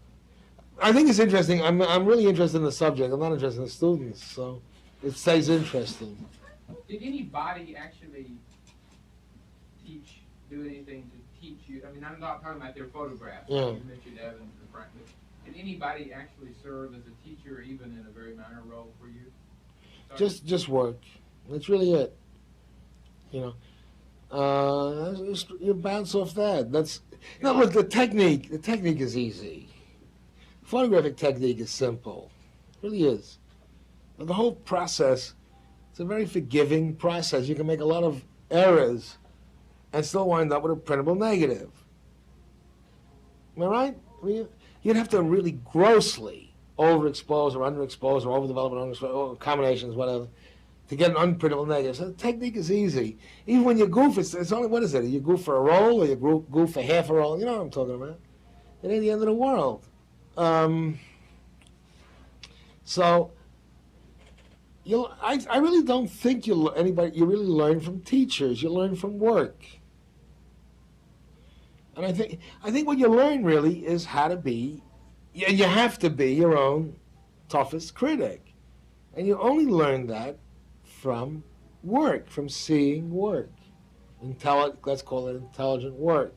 I think it's interesting. I'm really interested in the subject. I'm not interested in the students, so it stays interesting. Did anybody actually do anything to teach you? I mean, I'm not talking about their photographs. Yeah. You mentioned Evans and Frank, but did anybody actually serve as a teacher, even in a very minor role for you? Sorry. Just work. That's really it. You know, you bounce off that. No, look, the technique is easy. Photographic technique is simple. It really is. And the whole process, it's a very forgiving process. You can make a lot of errors and still wind up with a printable negative. Am I right? I mean, you'd have to really grossly overexpose or underexpose or overdevelop or underexpose, or combinations, whatever, to get an unprintable negative. So the technique is easy. Even when you goof, it's only, what is it? You goof for a roll or you goof for half a roll? You know what I'm talking about. It ain't the end of the world. So, I really don't think you really learn from teachers. You learn from work. And I think what you learn really is how to be, you have to be your own toughest critic. And you only learn that from work, from seeing work. Let's call it intelligent work.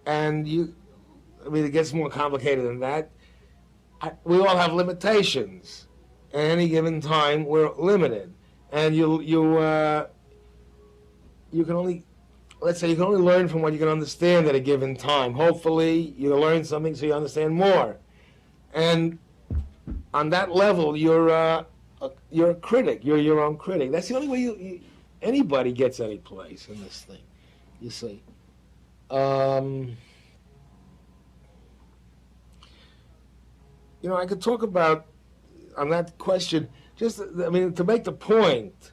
And it gets more complicated than that. We all have limitations. At any given time, we're limited. And you can only, let's say, you can only learn from what you can understand at a given time. Hopefully, you learn something so you understand more. And on that level, you're a critic. You're your own critic. That's the only way anybody gets any place in this thing, you see. I could talk about, on that question, to make the point,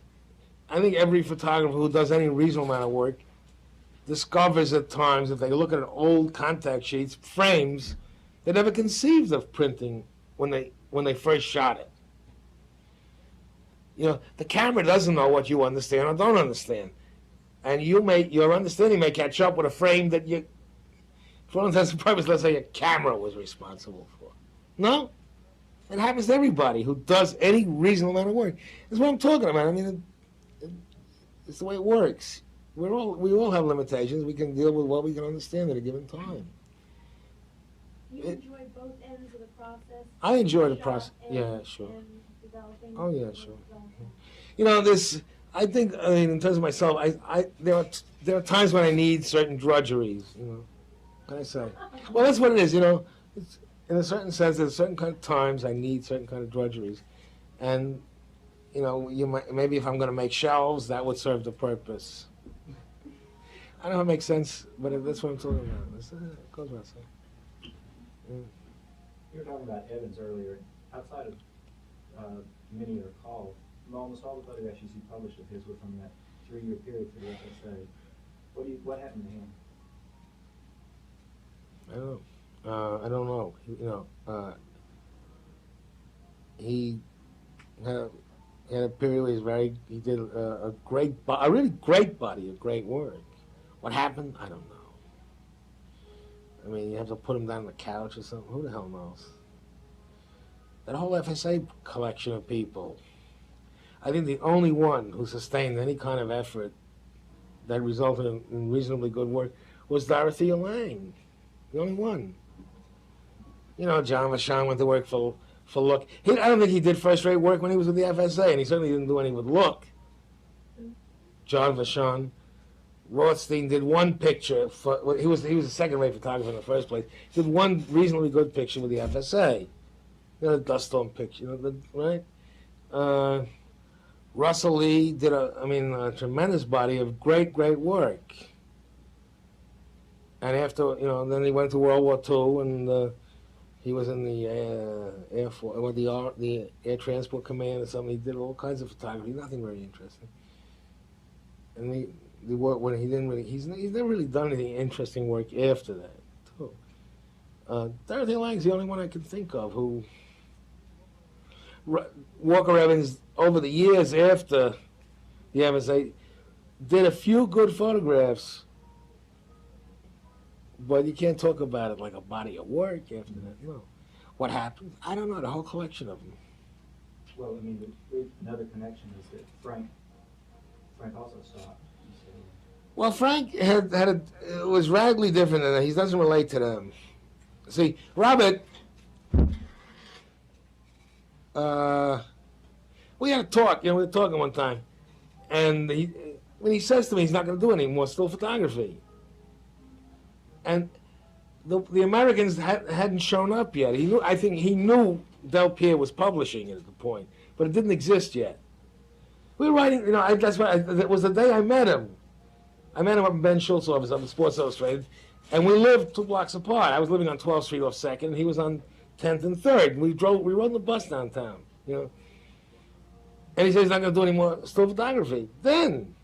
I think every photographer who does any reasonable amount of work discovers at times, if they look at an old contact sheets, frames, they never conceived of printing when they first shot it. The camera doesn't know what you understand or don't understand. And your understanding may catch up with a frame that for all intents and purposes, let's say your camera was responsible for. No? It happens to everybody who does any reasonable amount of work. That's what I'm talking about. I mean, it's the way it works. We all have limitations. We can deal with what we can understand at a given time. You enjoy both ends of the process? I enjoy the shot process. and- Yeah, sure. and developing Oh, yeah, and sure. developing. I think, I mean, in terms of myself, there are times when I need certain drudgeries, you know. What can I say? Well, that's what it is, you know. It's, in a certain sense, there's certain kind of times I need certain kind of drudgeries. And, you know, you might, maybe if I'm going to make shelves, that would serve the purpose. I don't know if it makes sense, but that's what I'm talking about. It goes without saying. You were talking about Evans earlier. Outside of many are called, almost all the photographs you see published of his were from that 3-year period for the FSA. What happened to him? I don't know. I don't know. You know, he had a period where he did a really great body of great work. What happened? I don't know. I mean, you have to put him down on the couch or something. Who the hell knows? That whole FSA collection of people, I think the only one who sustained any kind of effort that resulted in reasonably good work was Dorothea Lange. The only one. You know, John Vachon went to work for Look. I don't think he did first-rate work when he was with the FSA, and he certainly didn't do any with Look. John Vachon. Rothstein did one picture. He was a second-rate photographer in the first place. Did one reasonably good picture with the FSA. You know, the dust storm picture, you know, right? Russell Lee did a tremendous body of great work. And after, you know, then he went to World War II, and he was in the Air Force, or the Air Transport Command or something. He did all kinds of photography, nothing very interesting. And the work when he didn't really, he's never really done any interesting work after that, too. Dorothea Lange's the only one I can think of who. Walker Evans, over the years after the FSA, did a few good photographs, but you can't talk about it like a body of work after that. No. What happened? I don't know. The whole collection of them. Well, I mean, another connection is that Frank also stopped. Well, Frank was radically different than that. He doesn't relate to them. See, Robert, we had a talk. You know, we were talking one time, and when he says to me he's not going to do any more still photography, and the Americans hadn't shown up yet. I think he knew Del Pierre was publishing it at the point, but it didn't exist yet. We were writing. You know, it was the day I met him. I met him up in Ben Schultz's office up in Sports Illustrated, and we lived 2 blocks apart. I was living on 12th Street off 2nd, and he was on 10th and 3rd. We rode the bus downtown, you know. And he said he's not going to do any more still photography. Then,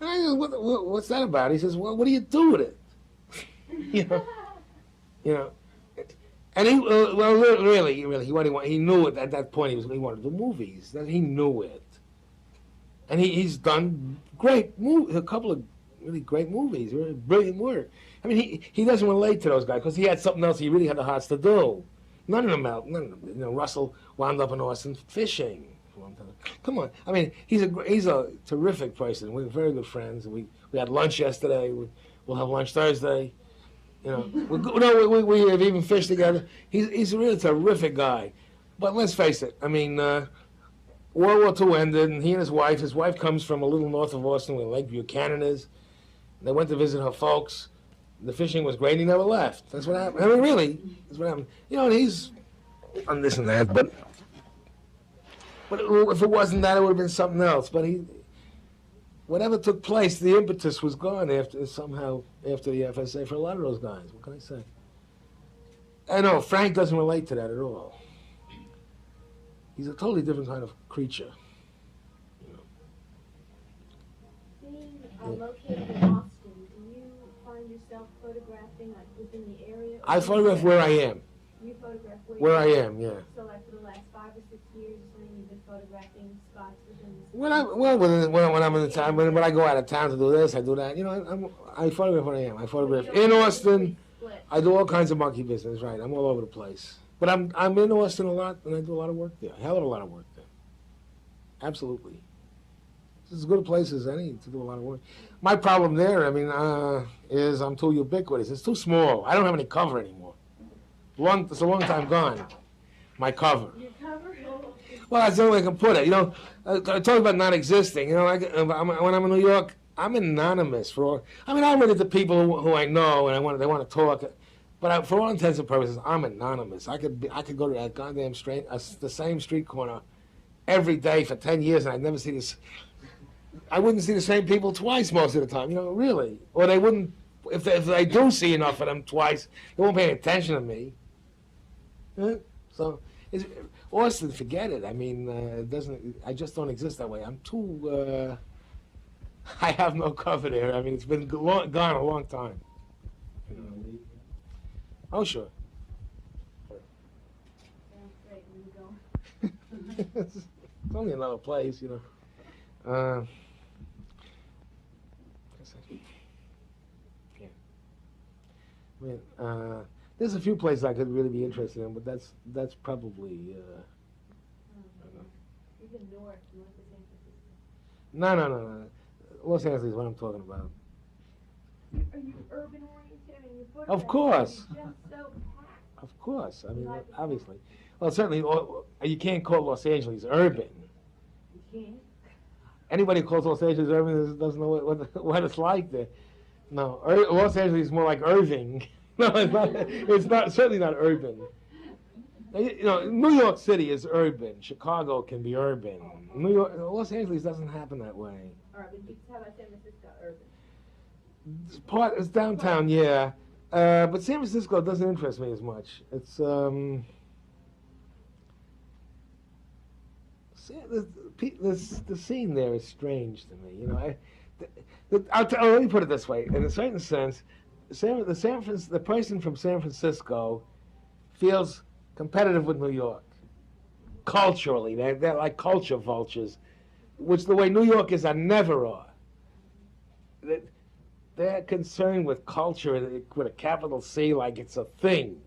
and I said, what's that about? He says, well, what do you do with it? You know. And he, really, he knew it at that point. He wanted to do movies. That he knew it. And he's done a couple of really great movies, really brilliant work. I mean, he doesn't relate to those guys because he had something else he really had the hearts to do. None of them. You know, Russell wound up in Austin fishing. Come on. I mean, he's a terrific person. We're very good friends. We had lunch yesterday. We'll have lunch Thursday. You know, we have even fished together. He's a really terrific guy. But let's face it. I mean, World War II ended, and he and his wife comes from a little north of Austin where Lake Buchanan is. They went to visit her folks. The fishing was great, and he never left. That's what happened. I mean, really, that's what happened. You know, and he's on this and that, but if it wasn't that, it would have been something else. But whatever took place, the impetus was gone after the FSA for a lot of those guys. What can I say? I know, Frank doesn't relate to that at all. He's a totally different kind of creature. You know. Being located in Austin, do you find yourself photographing like within the area? I photograph where I am. You photograph where I am, yeah. So like for the last 5 or 6 years or something, you've been photographing spots within the when I'm in the town, when I go out of town to do this, I do that. You know, I photograph where I am. I photograph in Austin. I do all kinds of monkey business, right? I'm all over the place. But I'm in Austin a lot, and I do a lot of work there. A hell of a lot of work there. Absolutely. It's as good a place as any to do a lot of work. My problem there, I mean, is I'm too ubiquitous. It's too small. I don't have any cover anymore. It's a long time gone. My cover. Your cover? Well, that's the only way I can put it. You know, I talk about not existing. You know, when I'm in New York, I'm anonymous for all. I mean, I run into people who I know and they want to talk, but for all intents and purposes, I'm anonymous. I could go to that goddamn the same street corner every day for 10 years, and I'd never see this. I wouldn't see the same people twice most of the time. You know, really, or they wouldn't. If they do see enough of them twice, they won't pay attention to me. So, Austin, forget it. I mean, it doesn't. I just don't exist that way. I'm too. I have no cover there. I mean, it's been gone a long time. You wanna leave? Oh, sure. Sounds great, where you going? It's only another place, you know. Yeah. I mean, there's a few places I could really be interested in, but that's probably. Even north of San Francisco. No. Los Angeles is what I'm talking about. Are you urban oriented? I mean, your Of course. Just so packed. Of course. I mean, obviously. Well, certainly, you can't call Los Angeles urban. You can't. Anybody who calls Los Angeles urban doesn't know what it's like there. No, Los Angeles is more like Irving. No, it's not. It's not. Certainly not urban. You know, New York City is urban. Chicago can be urban. Los Angeles doesn't happen that way. Urban. How about San Francisco urban? It's downtown, yeah. But San Francisco doesn't interest me as much. It's the scene there is strange to me. You know, let me put it this way: in a certain sense, the person from San Francisco feels competitive with New York culturally. They're like culture vultures, which the way New Yorkers are never are. They're concerned with culture with a capital C, like it's a thing.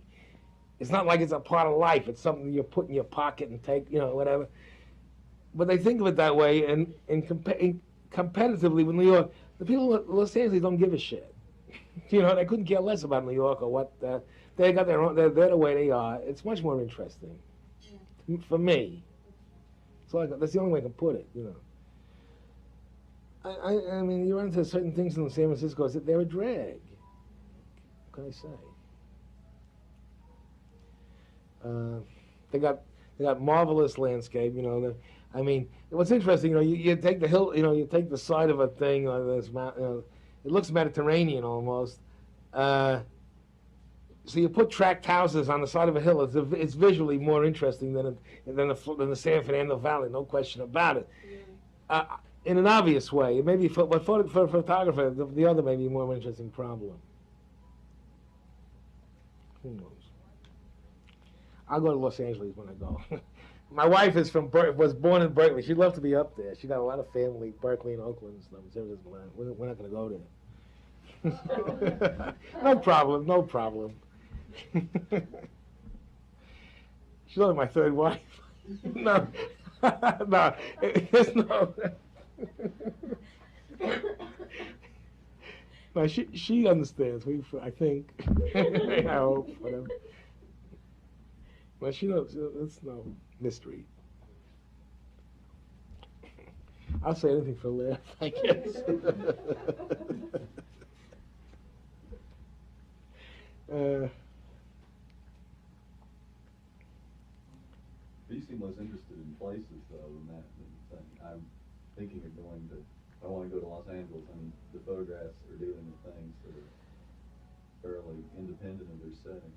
It's not like it's a part of life. It's something you put in your pocket and take, you know, whatever. But they think of it that way, and competitively with New York, the people in Los Angeles don't give a shit. You know, they couldn't care less about New York or what. They got their own. They're the way they are. It's much more interesting for me. So that's the only way I can put it. You know. I mean, you run into certain things in San Francisco that they're a drag. What can I say? They got marvelous landscape. You know, I mean, what's interesting, you know, you take the hill, you know, you take the side of a thing like this mountain, you know, it looks Mediterranean almost. So you put tract houses on the side of a hill. It's visually more interesting than the San Fernando Valley, no question about it. In an obvious way, it may be for a photographer, the other may be a more interesting problem. Who knows? I'll go to Los Angeles when I go. My wife is was born in Berkeley. She'd love to be up there. She got a lot of family, Berkeley and Oakland and stuff. We're not going to go there. No problem. She's only my third wife. No, there's no. No, she understands. I think. I hope. Whatever. Well, she knows. It's no mystery. I'll say anything for a laugh, I guess. You seem less interested in places, though, than that. I'm thinking of going to, I want to go to Los Angeles, and the photographs are dealing with things that are fairly independent of their setting.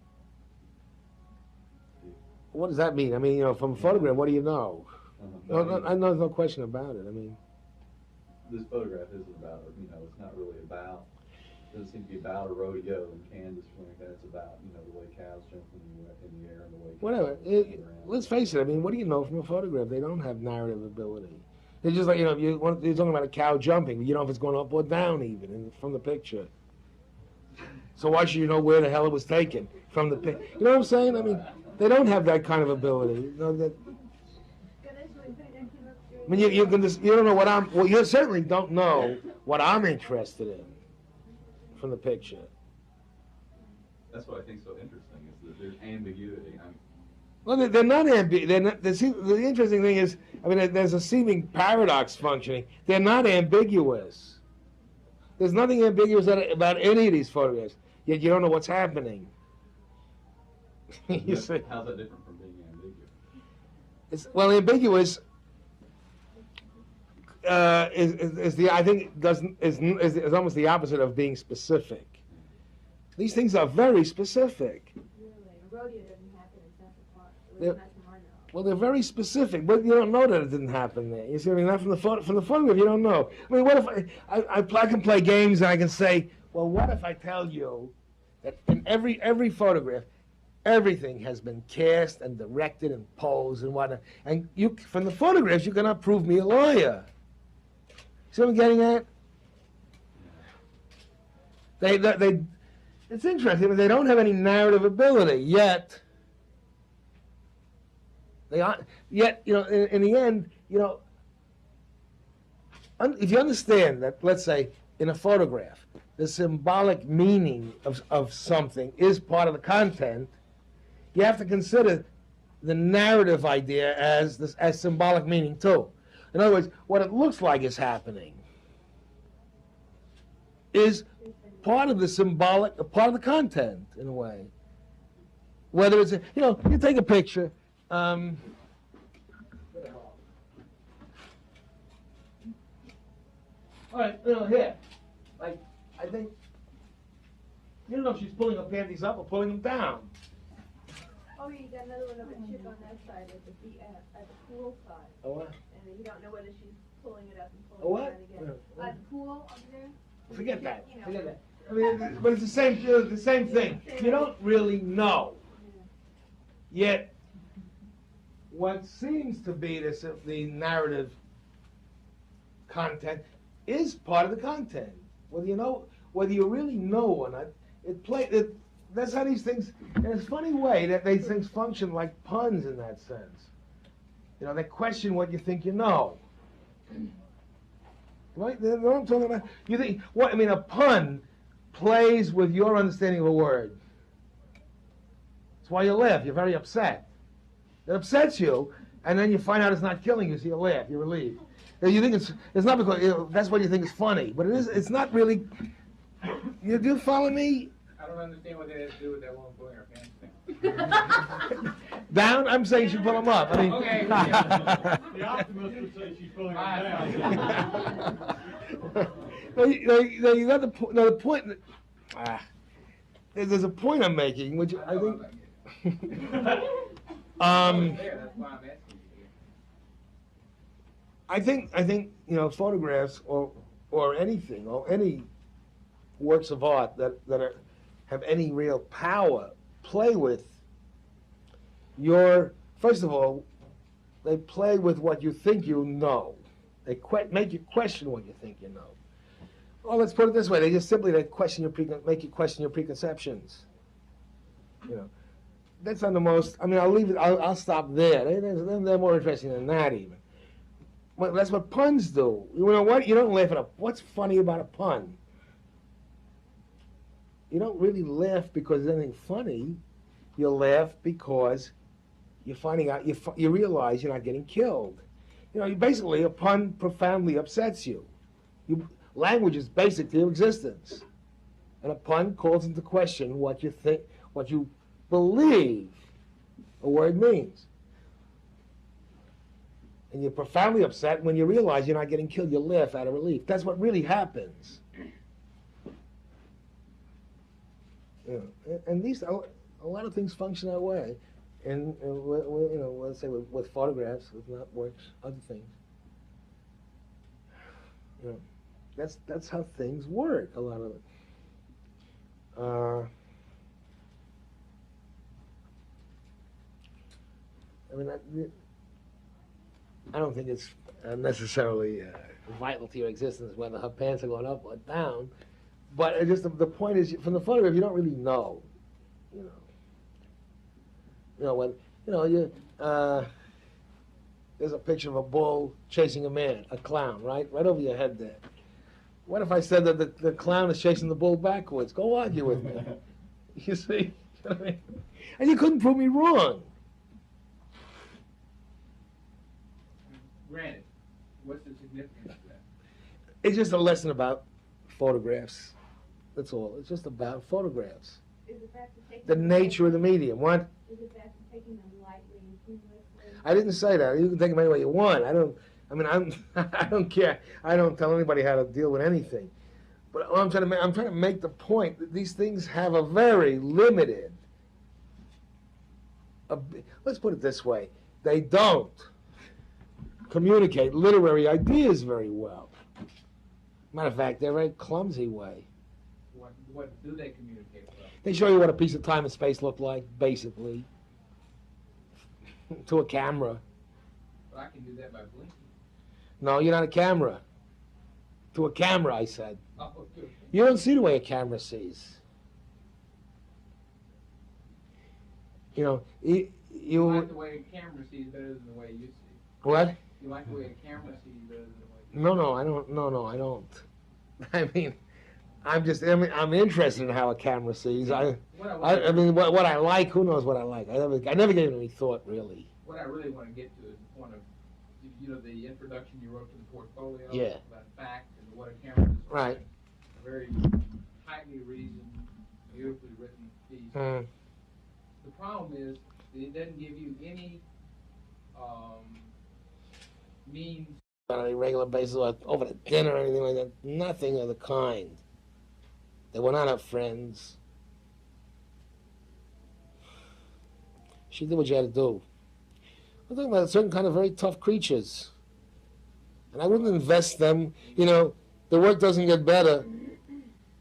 What does that mean? I mean, you know, from a photograph, what do you know? I know there's no question about it. I mean, this photograph isn't about, you know, it's not really about, it doesn't seem to be about a rodeo in Kansas or anything like that. It's about, you know, the way cows jump in the air and the way whatever. Let's face it. I mean, what do you know from a photograph? They don't have narrative ability. They're just like, you know, you're talking about a cow jumping. You know if it's going up or down even from the picture. So why should you know where the hell it was taken from the picture? You know what I'm saying? I mean, they don't have that kind of ability. You know, that. I mean, you don't know what well, you certainly don't know what I'm interested in from the picture. That's what I think is so interesting, is that there's ambiguity. Well, they're not ambiguous. The interesting thing is, I mean, there's a seeming paradox functioning. They're not ambiguous. There's nothing ambiguous about any of these photographs. Yet you don't know what's happening. You see? How's that different from being ambiguous? Well, ambiguous is almost the opposite of being specific. These things are very specific. Really, a rodeo doesn't happen in Central Park. They're- Not from our knowledge. Well, they're very specific, but you don't know that it didn't happen there. You see, I mean, not from the photograph, you don't know. I mean, what if I can play games and I can say, well, what if I tell you that in every photograph, everything has been cast and directed and posed and whatnot, and you from the photographs you cannot prove me a liar. See what I'm getting at? It's interesting, but they don't have any narrative ability yet. They are yet, you know. In the end, you know, if you understand that, let's say, in a photograph, the symbolic meaning of something is part of the content, you have to consider the narrative idea as symbolic meaning too. In other words, what it looks like is happening is part of the symbolic, part of the content in a way. Whether it's, you take a picture. All right, here. Like, I think, you don't know if she's pulling her panties up or pulling them down. Oh, you got another one of a chip on that side at the pool side. Oh, what? And you don't know whether she's pulling it up and Oh, pulling what? it down again. By the pool over there? Forget that. You know. Forget that. I mean, but it's the same thing. You don't really know. Yet, what seems to be the narrative content is part of the content. Whether you really know or not, that's how these things, in a funny way, that these things function like puns in that sense. You know, they question what you think you know. Right? You know what I'm talking about? You think, what? I mean, a pun plays with your understanding of a word. That's why you laugh. You're very upset. It upsets you, and then you find out it's not killing you, so you laugh. You're relieved. You think it's not because that's what you think is funny, but it is. It's not really. You do follow me? I don't understand what that has to do with that woman pulling her pants down. Down? I'm saying she pull them up. I mean, Okay. The optimist would say she's pulling them down. You got the point. No, the point. There's a point I'm making, which I think. That's why I'm asking you. I think photographs or anything or any works of art that have any real power play with first of all, they play with what you think you know. They make you question what you think you know. Well, let's put it this way: they make you question your preconceptions. You know, that's not the most. I mean, I'll leave it. I'll stop there. They're more interesting than that even. Well, that's what puns do. You know what? You don't laugh at what's funny about a pun? You don't really laugh because there's anything funny. You laugh because you're finding out, you realize you're not getting killed. Basically, a pun profoundly upsets you. Language is basic to your existence. And a pun calls into question what you think, what you believe a word means. And you're profoundly upset when you realize you're not getting killed. You laugh out of relief. That's what really happens. And these, a lot of things function that way. And let's say with photographs, with not works, other things. That's how things work. A lot of it. I don't think it's necessarily vital to your existence whether her pants are going up or down. But it just the point is, from the photograph, you don't really know. There's a picture of a bull chasing a man, a clown, right over your head there. What if I said that the clown is chasing the bull backwards? Go argue with me. You see? And you couldn't prove me wrong. granted, what's the significance of that? It's just a lesson about photographs. That's all. It's just about photographs. Is it back to taking The nature of the medium. What? Is it back to taking them lightly and humorously? I didn't say that. You can take them any way you want. I don't care. I don't tell anybody how to deal with anything. But I'm trying to make the point that these things have a very limited. Let's put it this way: they don't communicate literary ideas very well. Matter of fact, they're a very clumsy way. What do they communicate well? They show you what a piece of time and space look like, basically, to a camera. Well, I can do that by blinking. No, you're not a camera. To a camera, I said. Oh, okay. You don't see the way a camera sees. You know, You you like the way a camera sees better than the way you see. what? You like the way a camera sees better than the way you No, I don't. No, I don't. I mean, I'm interested in how a camera sees. I mean, what I like. Who knows what I like? I never gave it any thought, really. What I really want to get to is the point of, the introduction you wrote to the portfolio. Yeah. About fact and what a camera is. Right. A very tightly reasoned, beautifully written piece. Mm. The problem is that it doesn't give you any means. On a regular basis, or over to dinner or anything like that. Nothing of the kind. They were not her friends. She did what she had to do. I'm talking about a certain kind of very tough creatures. And I wouldn't invest them. The work doesn't get better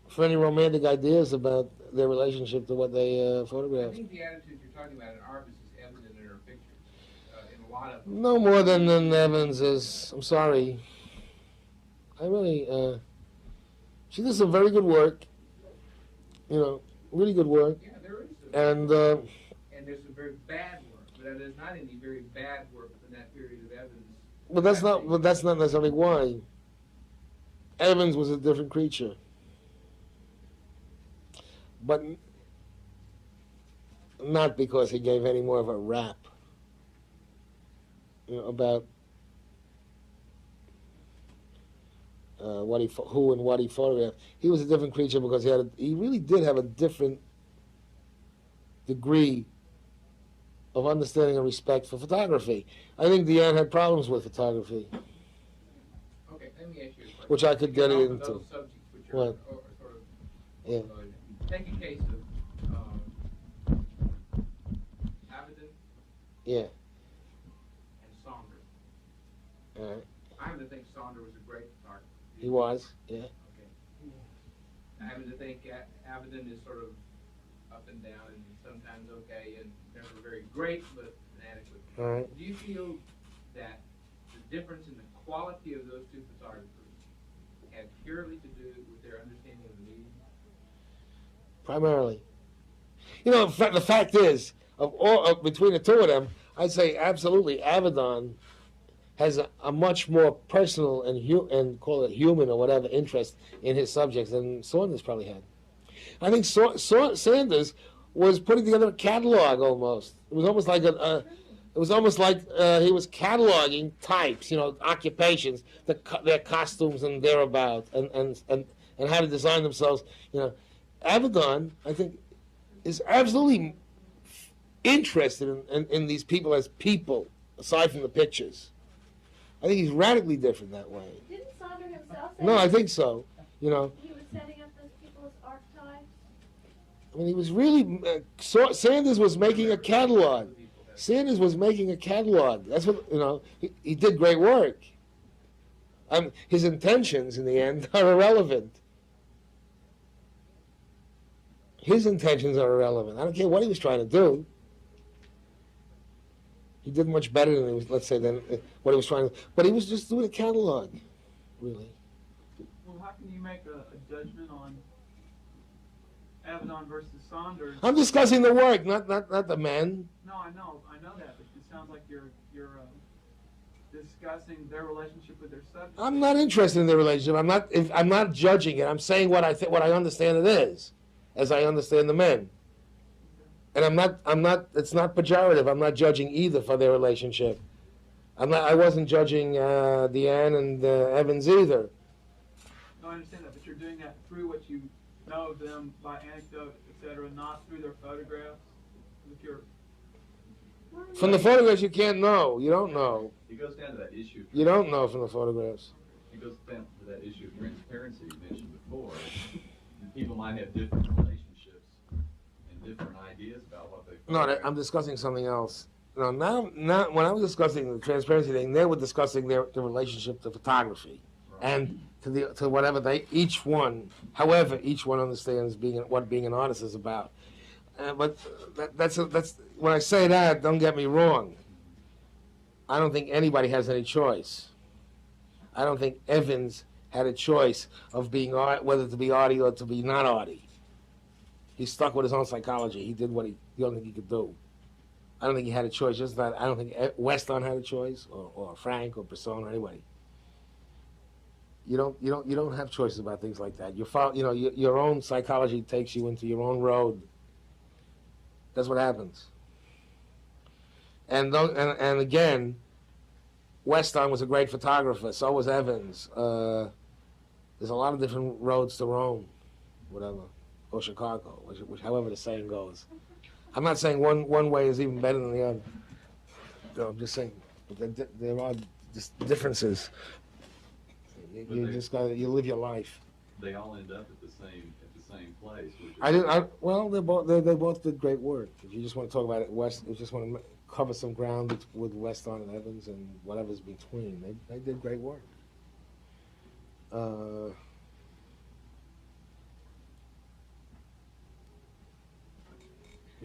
for any romantic ideas about their relationship to what they I photographed. think the attitude you're talking about in Arbus is evident in her pictures. In a lot of them. No more than Evans is. I'm sorry. I really, she did some very good work. Really good work. Yeah, there is. And And there's some very bad work, but there's not any very bad work in that period of Evans. but that's not necessarily why. Evans was a different creature. But not because he gave any more of a rap about who and what he photographed. He was a different creature because he really did have a different degree of understanding and respect for photography. I think Deanne had problems with photography, Okay, let me ask you a question. which I could get Off of into. those subjects which are What? sort of, Yeah. take a case of Avedon Yeah. and Saunders. All right. I happen to think Saunders was a great photographer. He was. Yeah. Okay. I happen to think Avedon is sort of up and down and sometimes okay and never very great, but inadequate. All right. Do you feel that the difference in the quality of those two photographers had purely to do with their understanding of the medium? Primarily. The fact is, between the two of them, I'd say absolutely Avedon has a much more personal and call it human or whatever interest in his subjects than Saunders probably had. I think Sanders was putting together a catalog almost. It was almost like he was cataloging types, occupations, their costumes and thereabout, and how to design themselves. Avedon, I think, is absolutely interested in these people as people, aside from the pictures. I think he's radically different that way. Didn't Saunders himself say No, I think so. he was setting up those people as archetypes? I mean, he was really. Sanders was making a catalog. Sanders was making a catalog. That's what he did great work. His intentions in the end are irrelevant. His intentions are irrelevant. I don't care what he was trying to do. He did much better than what he was trying to. But he was just doing a catalog, really. Well, how can you make a judgment on Avedon versus Saunders? I'm discussing the work, not the men. No, I know that, but it sounds like you're discussing their relationship with their subject. I'm not interested in their relationship. I'm not judging it. I'm saying what I understand it is, as I understand the men. And I'm not. It's not pejorative. I'm not judging either for their relationship. I wasn't judging Deanne and Evans either. No, I understand that, but you're doing that through what you know of them by anecdote, etc., not through their photographs. With your From the photographs, you can't know. You don't know. It goes down to that issue. You don't know from the photographs. It goes down to that issue of transparency you mentioned before. People might have different relationships and different ideas about what they. No, I'm discussing something else. No, now, when I was discussing the transparency thing, they were discussing the relationship to photography, and to whatever however each one understands what being an artist is about. But that's when I say that, don't get me wrong. I don't think anybody has any choice. I don't think Evans had a choice of being whether to be arty or to be not arty. He stuck with his own psychology. He did the only thing he could do. I don't think he had a choice. Just that I don't think Weston had a choice, or Frank, or Brisson, or anybody. You don't have choices about things like that. Your own psychology takes you into your own road. That's what happens. And again, Weston was a great photographer. So was Evans. There's a lot of different roads to Rome, whatever, or Chicago, however the saying goes. I'm not saying one way is even better than the other. No, I'm just saying there are just differences. You live your life. They all end up at the same place. They both did great work. If you just want to talk about it, you just want to cover some ground with Weston and Evans and whatever's between. They did great work.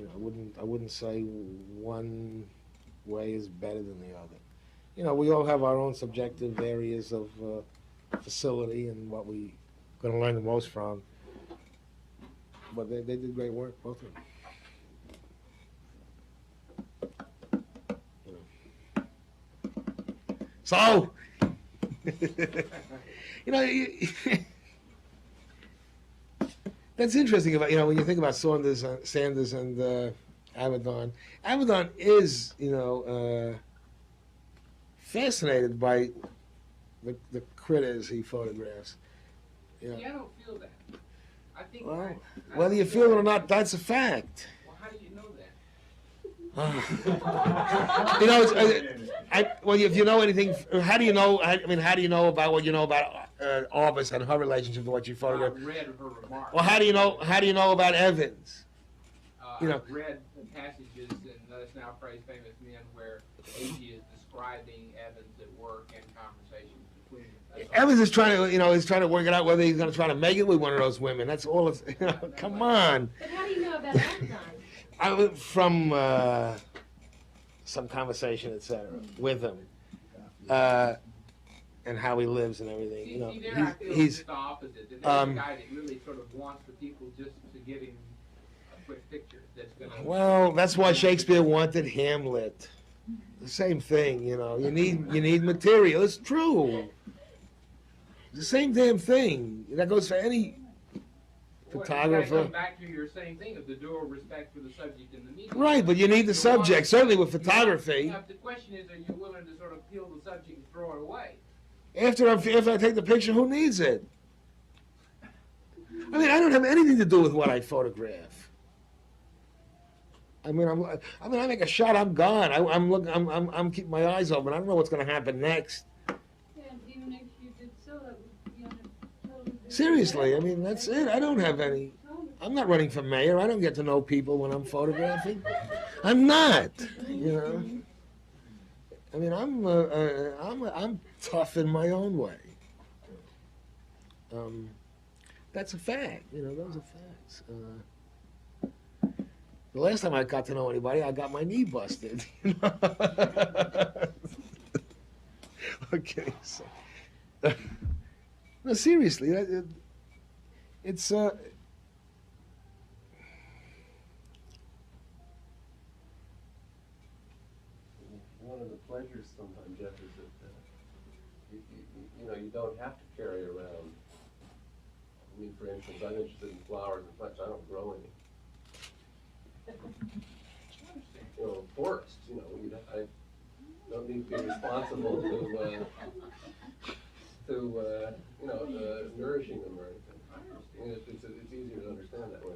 I wouldn't say one way is better than the other. We all have our own subjective areas of facility and what we going to learn the most from. But they did great work, both of them. So, that's interesting about, when you think about Sanders and Avedon. Avedon is, fascinated by the critters he photographs. See, I don't feel that. I think. Whether you feel it or not, that's a fact. Well, how do you know that? If you know anything, how do you know? How do you know about what you know about Orbis and her relationship to what you photographed? I read her remarks. Well, how do you know about Evans? I've read the passages in Let Us Now Praise Famous Men where A.G. is describing Evans at work and conversations between them. Evans is trying to work it out whether he's going to try to make it with one of those women. That's all. Come on. But how do you know about Avedon? From some conversation, etc., with him, and how he lives and everything. See, there I feel it's the opposite. There's a guy that really sort of wants the people just to give him a quick picture. Well, that's why Shakespeare wanted Hamlet. The same thing, You need material. It's true. The same damn thing. That goes for any photographer. You come back to your same thing of the dual respect for the subject and the medium. Right, but you need the subject. Certainly with photography. The question is, are you willing to sort of peel the subject and throw it away? After I take the picture, who needs it? I don't have anything to do with what I photograph. I make a shot, I'm gone. I'm keeping my eyes open. I don't know what's going to happen next. Yeah, even if you did so, that would be on a totally different Seriously, that's it. I don't have any. I'm not running for mayor. I don't get to know people when I'm photographing. I'm not. I'm tough in my own way. That's a fact. Those are facts. The last time I got to know anybody, I got my knee busted. Okay, so no, seriously, it's one of the pleasures sometimes, Jeff, is that you don't have to carry around. For instance, I'm interested in flowers and such. I don't grow any. Forests, I don't need be responsible to nourishing them or anything. It's easier to understand that way.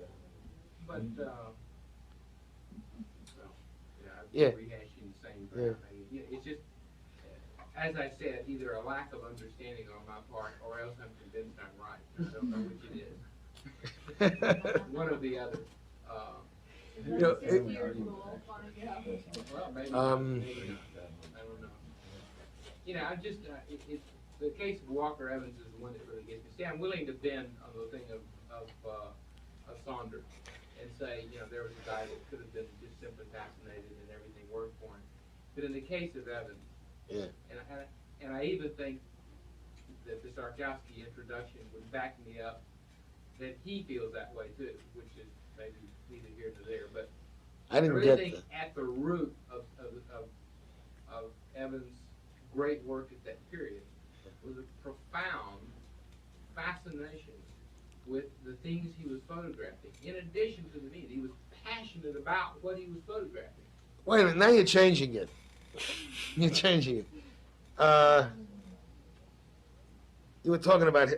But, Yeah. rehashing the same ground. I mean, it's just, as I said, either a lack of understanding on my part, or else I'm convinced I'm right. I don't know which it is. One or the other. You know, it- Well, maybe not, maybe not. I don't know. You know, I'm just, the case of Walker Evans is the one that really gets me. See, I'm willing to bend on the thing of Saunders and say, there was a guy that could have been just simply fascinated and everything worked for him. But in the case of Evans, Yeah. and I even think that the Sarkowski introduction would back me up that he feels that way too, which is maybe neither here nor there. But I didn't really get think that. at the root of Evans' great work at that period was a profound fascination with the things he was photographing. In addition to the media, he was passionate about what he was photographing. Wait a minute, now you're changing it. You're changing it. You were talking about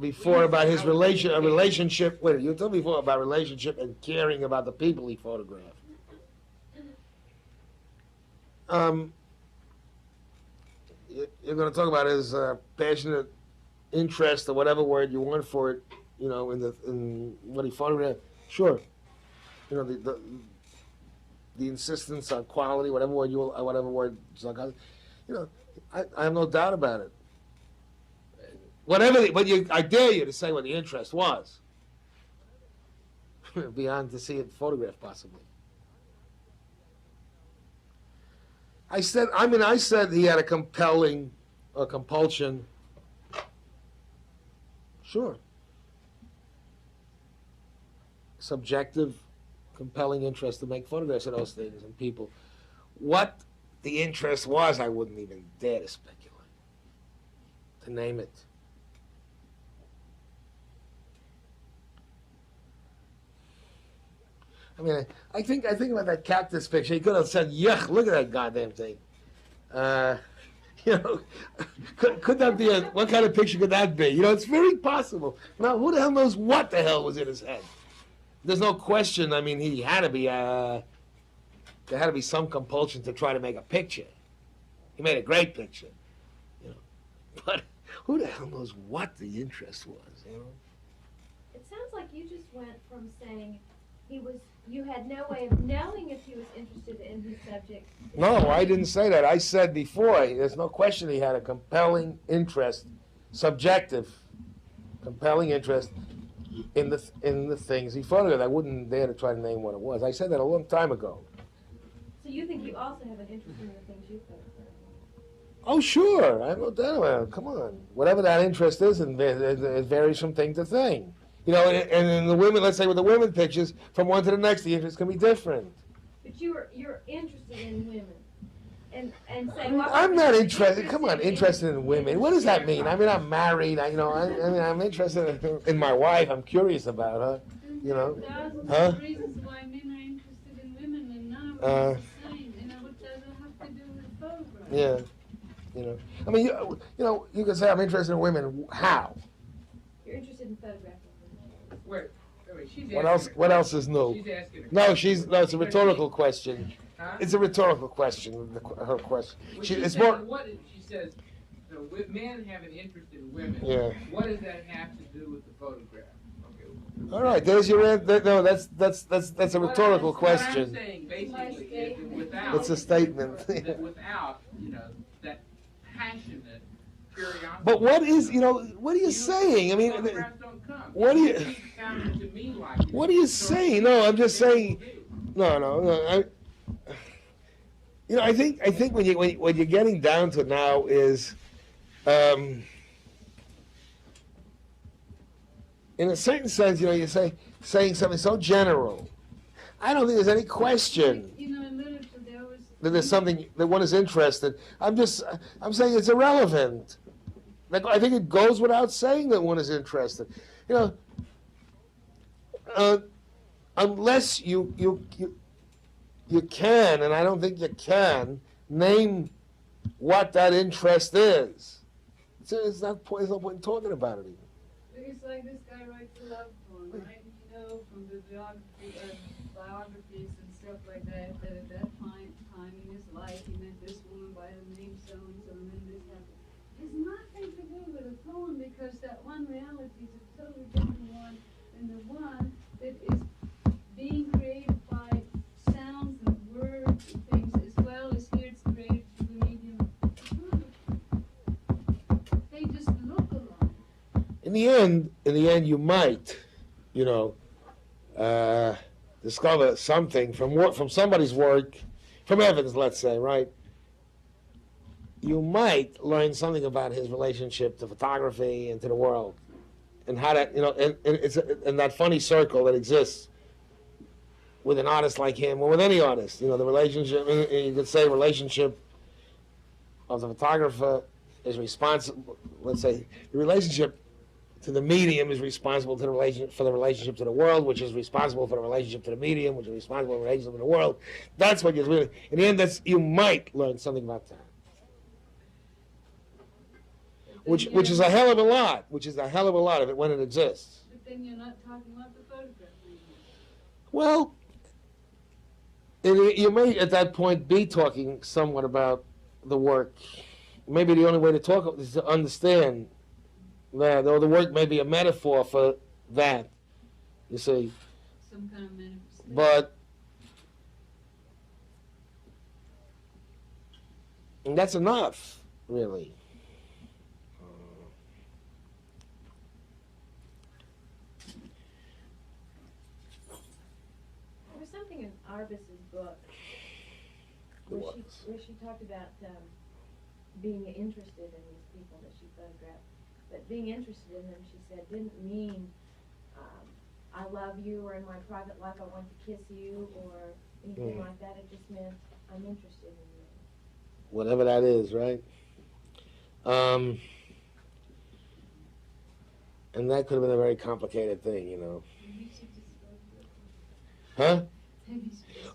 before about his relationship. Wait, you were talking before about relationship and caring about the people he photographed. You're going to talk about his passionate interest or whatever word you want for it. In what he photographed. Sure. The insistence on quality, whatever word I have no doubt about it. But I dare you to say what the interest was. Beyond to see it photographed, possibly. I said he had a compulsion. Sure. Subjective, compelling interest to make photographs of those things and people. What the interest was, I wouldn't even dare to speculate. To name it. I mean, I think about that cactus picture. He could have said, "Yuck! Look at that goddamn thing." Could that be what kind of picture could that be? It's very possible. Now, who the hell knows what the hell was in his head? There's no question. I mean, he had to be. There had to be some compulsion to try to make a picture. He made a great picture, But who the hell knows what the interest was? It sounds like you just went from saying you had no way of knowing if he was interested in his subject. No, I didn't say that. I said before, there's no question he had a compelling interest, subjective, compelling interest in the things he photographed. I wouldn't dare to try to name what it was. I said that a long time ago. So you think you also have an interest in the things you photograph? Oh, sure. I have no doubt about it. Come on. Whatever that interest is, it varies from thing to thing. And in the women, let's say with the women pictures, from one to the next, the interest can be different. But you're interested in women, and saying. I'm not interested. Come on, interested in women. What does that mean? I mean, I'm married. I'm interested in my wife. I'm curious about her. Thousands of reasons why men are interested in women, and none of them are the same. What does it have to do with photographs? Yeah. I mean, you can say I'm interested in women. How? You're interested in photographing women. What else is new? She's asking No, it's a rhetorical question. Huh? It's a rhetorical question. Her question. Well, She says, men have an interest in women. Yeah. What does that have to do with the photograph? Okay. All right, there's your answer. No, that's a rhetorical What I'm question. saying basically is that without It's a statement. that without that passionate curiosity. But what are you saying? I mean, photographs don't come. what are you? It sounded to me like it. What are you saying? No, I'm just saying. No. I think when you're getting down to now is, in a certain sense, you're saying something so general. I don't think there's any question In literature, there always that there's something that one is interested. I'm saying it's irrelevant. Like, I think it goes without saying that one is interested. Unless you can, and I don't think you can, name what that interest is. It's not there's no point in talking about it even. It's like this guy writes a love poem, right? You know from the biographies and stuff like that, that at that time in his life he met this woman by the name so-and-so, and then this happened. It has nothing to do with a poem, because that one reality is a totally different one than the one that is being created by sounds and words and things, as well as here it's created through the medium of photography. They just look alike. In the end, you might, discover something from somebody's work, from Evans, let's say, right? You might learn something about his relationship to photography and to the world, and how that, and it's in that funny circle that exists with an artist like him, or with any artist. The relationship, you could say, relationship of the photographer is responsible. Let's say the relationship to the medium is responsible for the relationship to the world, which is responsible for the relationship to the medium, which is responsible for the relationship to the world. That's what you really, in the end, you might learn something about that. Which is a hell of a lot. Which is a hell of a lot of it when it exists. But then you're not talking about the photograph anymore. Well, you may at that point be talking somewhat about the work. Maybe the only way to talk is to understand that, though the work may be a metaphor for that, you see. Some kind of manifestation. But and that's enough, really. There was something in Arbus's book where she talked about being interested in these people that she photographed. But being interested in them, she said, didn't mean I love you, or in my private life I want to kiss you, or anything like that. It just meant I'm interested in you. Whatever that is, right? And that could have been a very complicated thing, Huh?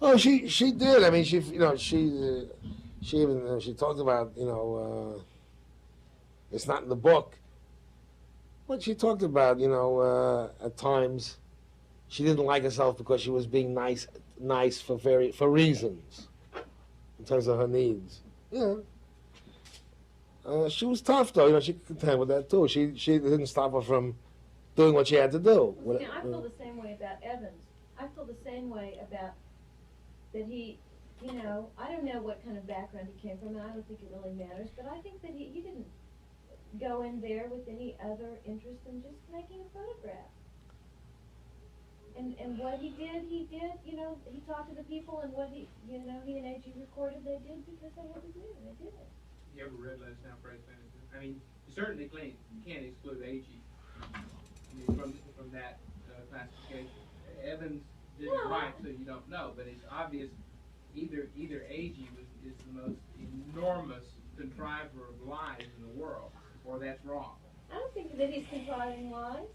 Oh, she did. I mean, she even she talked about, it's not in the book, but she talked about, at times she didn't like herself because she was being nice for reasons in terms of her needs. Yeah. She was tough though, she could contend with that too. She didn't stop her from doing what she had to do. Well, I feel the same way about Evans. I feel the same way about that he, I don't know what kind of background he came from, and I don't think it really matters, but I think that he didn't go in there with any other interest than just making a photograph. And what he did, he talked to the people, and what he and A.G. recorded, they did because they had to do. They did it. You ever read Last Town Price Manager? I mean, you certainly can't exclude A.G. From that classification. Evans didn't write, so you don't know, but it's obvious either A.G. is the most enormous contriver of lies in the world, or that's wrong. I don't think that he's contriving lies.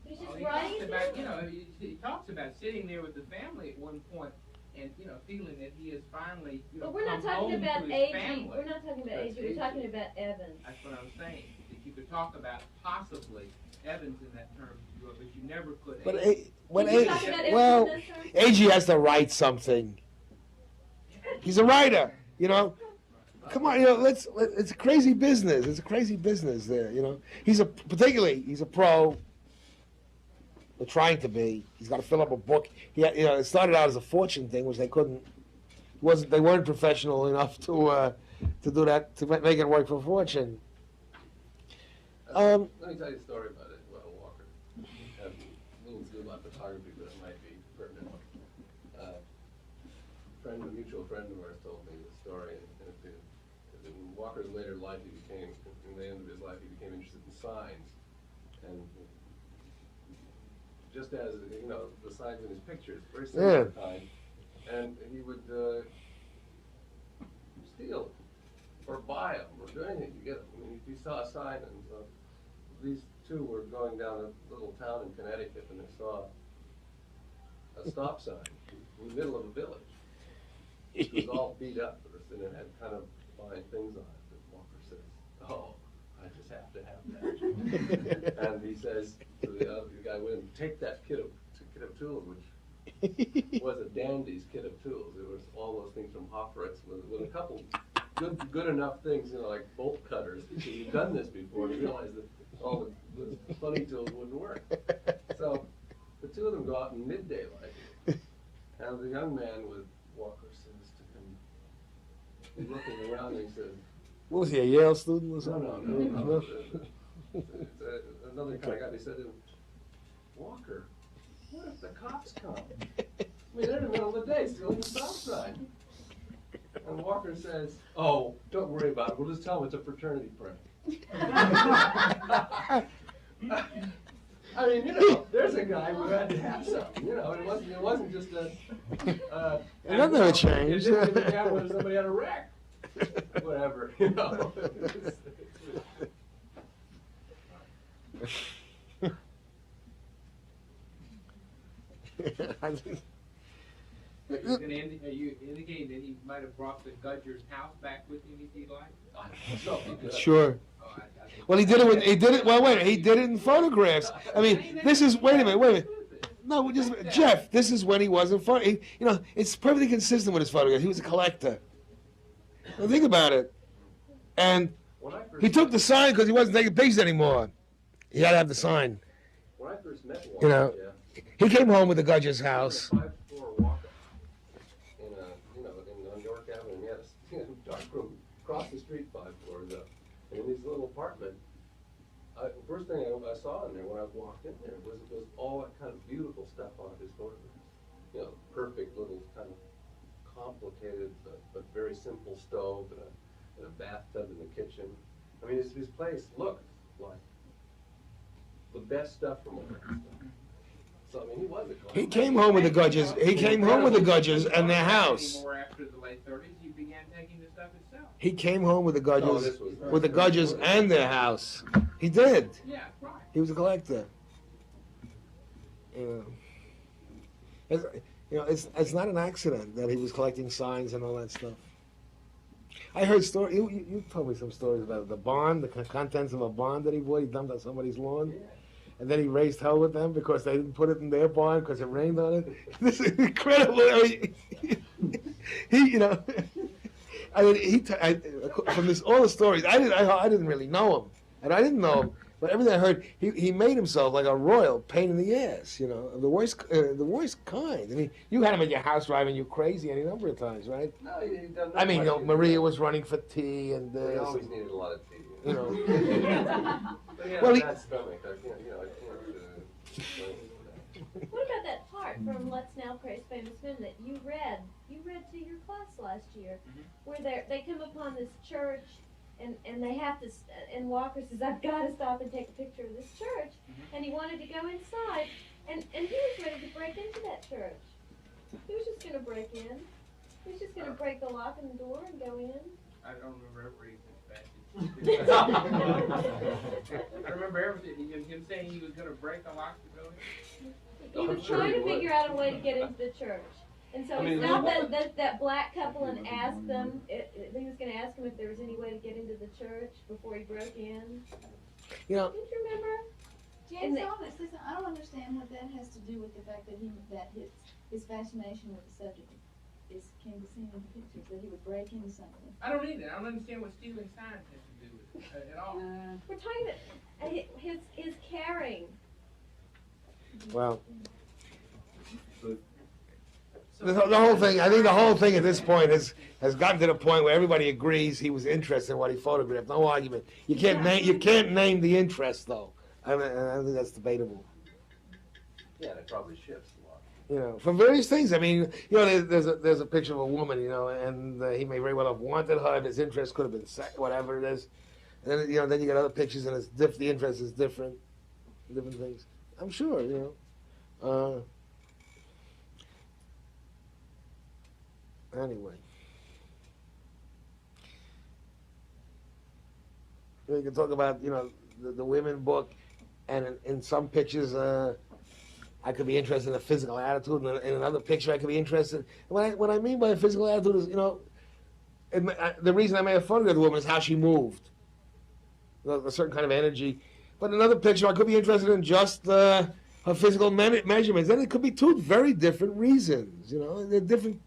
He's just He writing talks about, them. he talks about sitting there with the family at one point and, feeling that he has finally, But we're not come talking home about to his A.G. family. We're not talking about A.G. We're talking about Evans. That's what I'm saying. That you could talk about possibly Evans in that term, but you never could. Well, A.G. has to write something. He's a writer, Come on, it's a crazy business. It's a crazy business there, He's a pro. Or trying to be. He's got to fill up a book. It started out as a fortune thing, which they weren't professional enough to do that, to make it work for fortune. Let me tell you a story about it. Well, Walker. A little to do about photography, but it might be pertinent. A mutual friend of ours told me the story. And in Walker's later life, in the end of his life, he became interested in signs. And just as, the signs in his pictures, very similar kind. And he would steal or buy them or do anything to get them. I mean, if he saw a sign, and these two were going down a little town in Connecticut, and they saw a stop sign in the middle of a village. It was all beat up, and it had kind of fine things on it. oh, I just have to have that. And he says to the other guy, "Well, take that kit of tools," which was a dandy's kit of tools. It was all those things from Hoffert's with a couple good enough things, you know, like bolt cutters. He'd done this before and realized that all the funny tools wouldn't work. So the two of them go out in mid-daylight, and the young man with Walker says to him, he's looking around and he says, What was he, a Yale student or no, something? no. Another kind of guy, he said to him, "Walker, what if the cops come? I mean, they're in the middle of the day stealing the stop sign." And Walker says, "Oh, don't worry about it. We'll just tell them it's a fraternity prank." I mean, you know, there's a guy who had to have something. You know, it wasn't just a. That never changed. It didn't even happen when somebody had a wreck. Whatever, you know. Are you indicating that he might have brought the Gudger's house back with him if he'd like? Sure. Oh, Well, he did it. Well, wait. He did it in photographs. I mean, this is. Wait a minute. No, just Jeff. This is when he wasn't funny. You know, it's perfectly consistent with his photographs. He was a collector. Well, think about it. And he took the sign because he wasn't taking pictures anymore. He had to have the sign. When I first met Walker, You know, he came home with the Gudger's house. In a 5-floor walk-up on York Avenue. He had a dark room across the street, 5 floors up. And in his little apartment, the first thing I saw in there when I walked in there was all that kind of beautiful stuff on his photographs. You know, perfect little kind of complicated but very simple stove and a bathtub in the kitchen. I mean, his place looked like the best stuff from America. So I mean, he was a collector. He came home with the Gudgers. He came home with the Gudgers and their house. Anymore after the late 30s, he began taking the stuff himself. He came home with the Gudgers, this was- with the Gudgers and their house. He did. Yeah, right. He was a collector. You know, it's not an accident that he was collecting signs and all that stuff. I heard story. You told me some stories about the bond, the contents of a bond that he bought. He dumped on somebody's lawn, and then he raised hell with them because they didn't put it in their bond because it rained on it. This is incredible. I mean, from all the stories, I didn't really know him, and I didn't know him. But everything I heard, he made himself like a royal pain in the ass, you know, the worst kind. I mean, you had him at your house driving you crazy any number of times, right? No, he done I mean, you know, Maria was running for tea and He this. always needed a lot of tea. You know. But he had Well, a he- bad stomach. I can't explain that. What about that part from Let's Now Praise Famous Men that you read to your class last year, where they come upon this church and they have to, and Walker says, "I've got to stop and take a picture of this church," and he wanted to go inside, and he was ready to break into that church. He was just going to break in. He was just going to break the lock in the door and go in. I don't remember ever reading this passage. I remember everything. Him saying he was going to break the lock to go in. He was trying to figure out a way to get into the church. And so he stopped that black couple and asked them, he was going to ask them if there was any way to get into the church before he broke in. You know, Don't you remember? James Thomas, listen, I don't understand what that has to do with the fact that his fascination with the subject came to see in the pictures, that he would break into something. I don't either. I don't understand what stealing signs has to do with it at all. We're talking about his caring. well, the whole thing. I think the whole thing at this point has gotten to the point where everybody agrees he was interested in what he photographed. No argument. You can't name the interest though. I think that's debatable. Yeah, it probably shifts a lot. You know, from various things. I mean, you know, there's a picture of a woman, you know, and he may very well have wanted her. His interest could have been whatever it is. And then, you know, then you get other pictures, and the interest is different things. I'm sure, you know. Anyway, you can talk about, you know, the women book, and in some pictures, I could be interested in a physical attitude, and in another picture, I could be interested. What I mean by a physical attitude is, you know, the reason I may have photographed the woman is how she moved. a certain kind of energy. But another picture, I could be interested in just her physical measurements. Then it could be two very different reasons. You know, they're different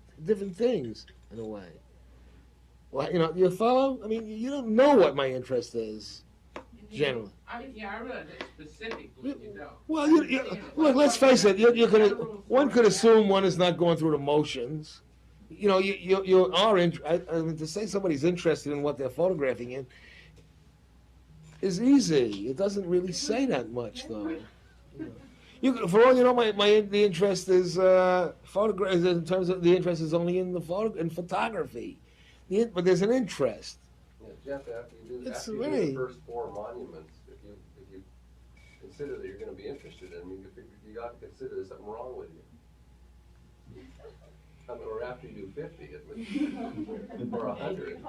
things in a way. Well, you know, you follow? I mean, you don't know what my interest is, generally. I realize that specifically you don't. Well, look, let's face it. One could assume one is not going through the motions. You know, you are I mean, to say somebody's interested in what they're photographing in is easy. It doesn't really say that much, though. For all you know, the interest is photograph. In terms of the interest is only in in photography, but there's an interest. Yeah, Jeff, after you do very... the first 4 monuments, if you consider that you're going to be interested in them, you got to consider there's something wrong with you. I mean, or after you do 50, at least, or 100.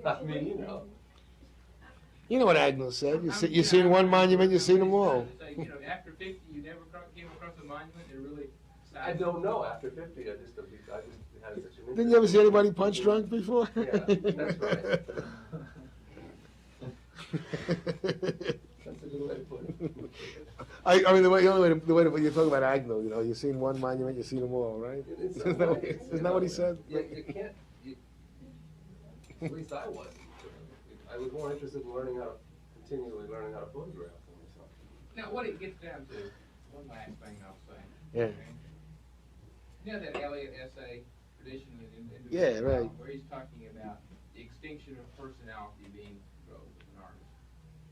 I mean, you know. You know what Agnew said. You've seen one monument, you've seen them all. You know, after 50, you never came across a monument that really. I don't know. After 50, I just had such an interest. Didn't you ever see anybody punch drunk before? Yeah, that's right. That's a good way to put it. I mean, the way you're talking about Agnew, you know, you've seen one monument, you've seen them all, right? Isn't that what he said? You can't. At least I was. I was more interested in continually learning how to photograph than myself. Now, what it gets down to, one last thing I'll say. Yeah. Okay? You know that Eliot essay, Tradition and Individual, Yeah, right. where he's talking about the extinction of personality being growth of an artist.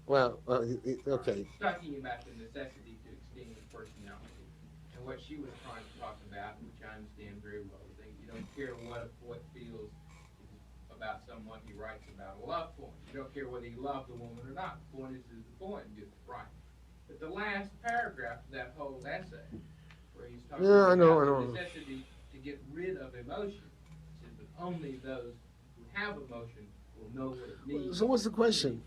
Well, okay. He's talking about the necessity to extinguish personality. And what she was trying to talk about, which I understand very well, is that you don't care what a poet feels about someone he writes about a love poem. You don't care whether he loved the woman or not. The point is the poem gets right. But the last paragraph of that whole essay, where he's talking about the necessity to get rid of emotion, says that only those who have emotion will know what it means. So what's the question?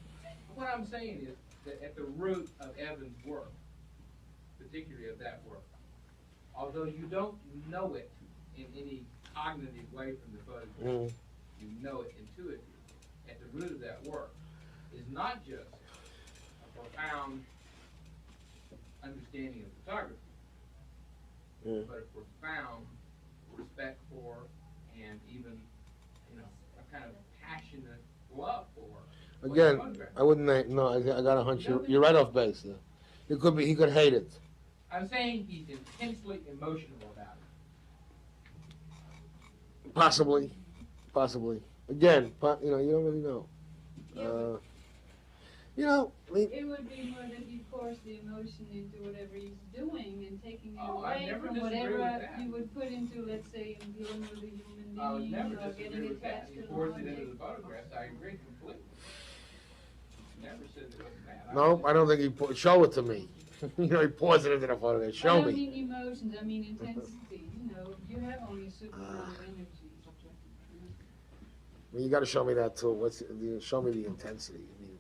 What I'm saying is that at the root of Evan's work, particularly of that work, although you don't know it in any cognitive way from the photograph, you know it intuitively. At the root of that work is not just a profound understanding of photography, but a profound respect for and even, you know, a kind of passionate love for. Again, I wouldn't. No, I got a hunch. You're right off base there. It could be. He could hate it. I'm saying he's intensely emotional about it. Possibly. Again, you know, you don't really know. You know, I mean, it would be more that he pours the emotion into whatever he's doing and taking it I away never from disagree whatever with that. you would put into, let's say, in dealing with a human I would being never or disagree getting with that. attached He to an pours it into object. the photographs. I agree completely. Never said it wasn't bad. no, I don't think he. Show it to me. You know, he pours it into the photograph. I Show don't me. mean emotions, I mean intensity. You know, you have only a certain amount of energy. I mean, you got to show me that too. Show me the intensity. I mean,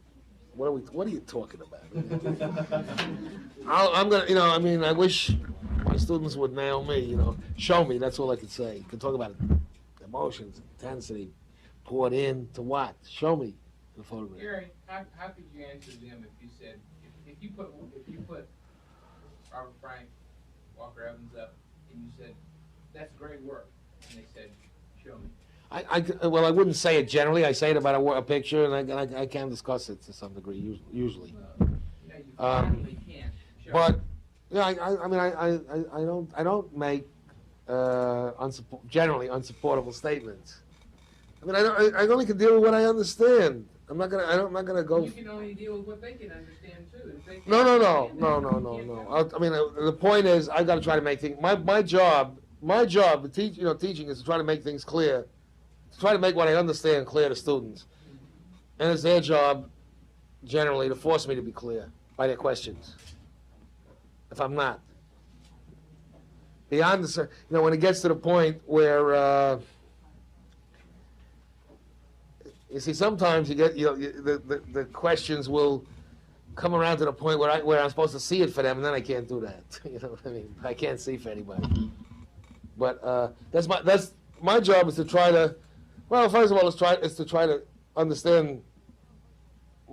what are you talking about? I'm gonna, you know, I mean, I wish my students would nail me. You know, show me. That's all I could say. You can talk about emotions, intensity, poured in to what? Show me the photograph. Garry, how could you answer them if you said if you put Robert Frank, Walker Evans up, and you said that's great work, and they said show me. Well, I wouldn't say it generally. I say it about a picture, and I can discuss it to some degree, usually. Well, you know, you finally can't show But me. yeah, I mean, I don't make generally unsupportable statements. I mean, I only can deal with what I understand. I'm not gonna go. You can only deal with what they can understand too. If they can't No. understand that, you can't tell I mean, the point is, I've got to try to make things. My job, teaching is to try to make things clear, to try to make what I understand clear to students, and it's their job, generally, to force me to be clear by their questions. If I'm not, beyond the, you know, when it gets to the point where. You see, sometimes you get, you know, the questions will come around to the point where I'm supposed to see it for them, and then I can't do that. You know what I mean? I can't see for anybody. But that's my job is to try to, well, first of all, is to try to understand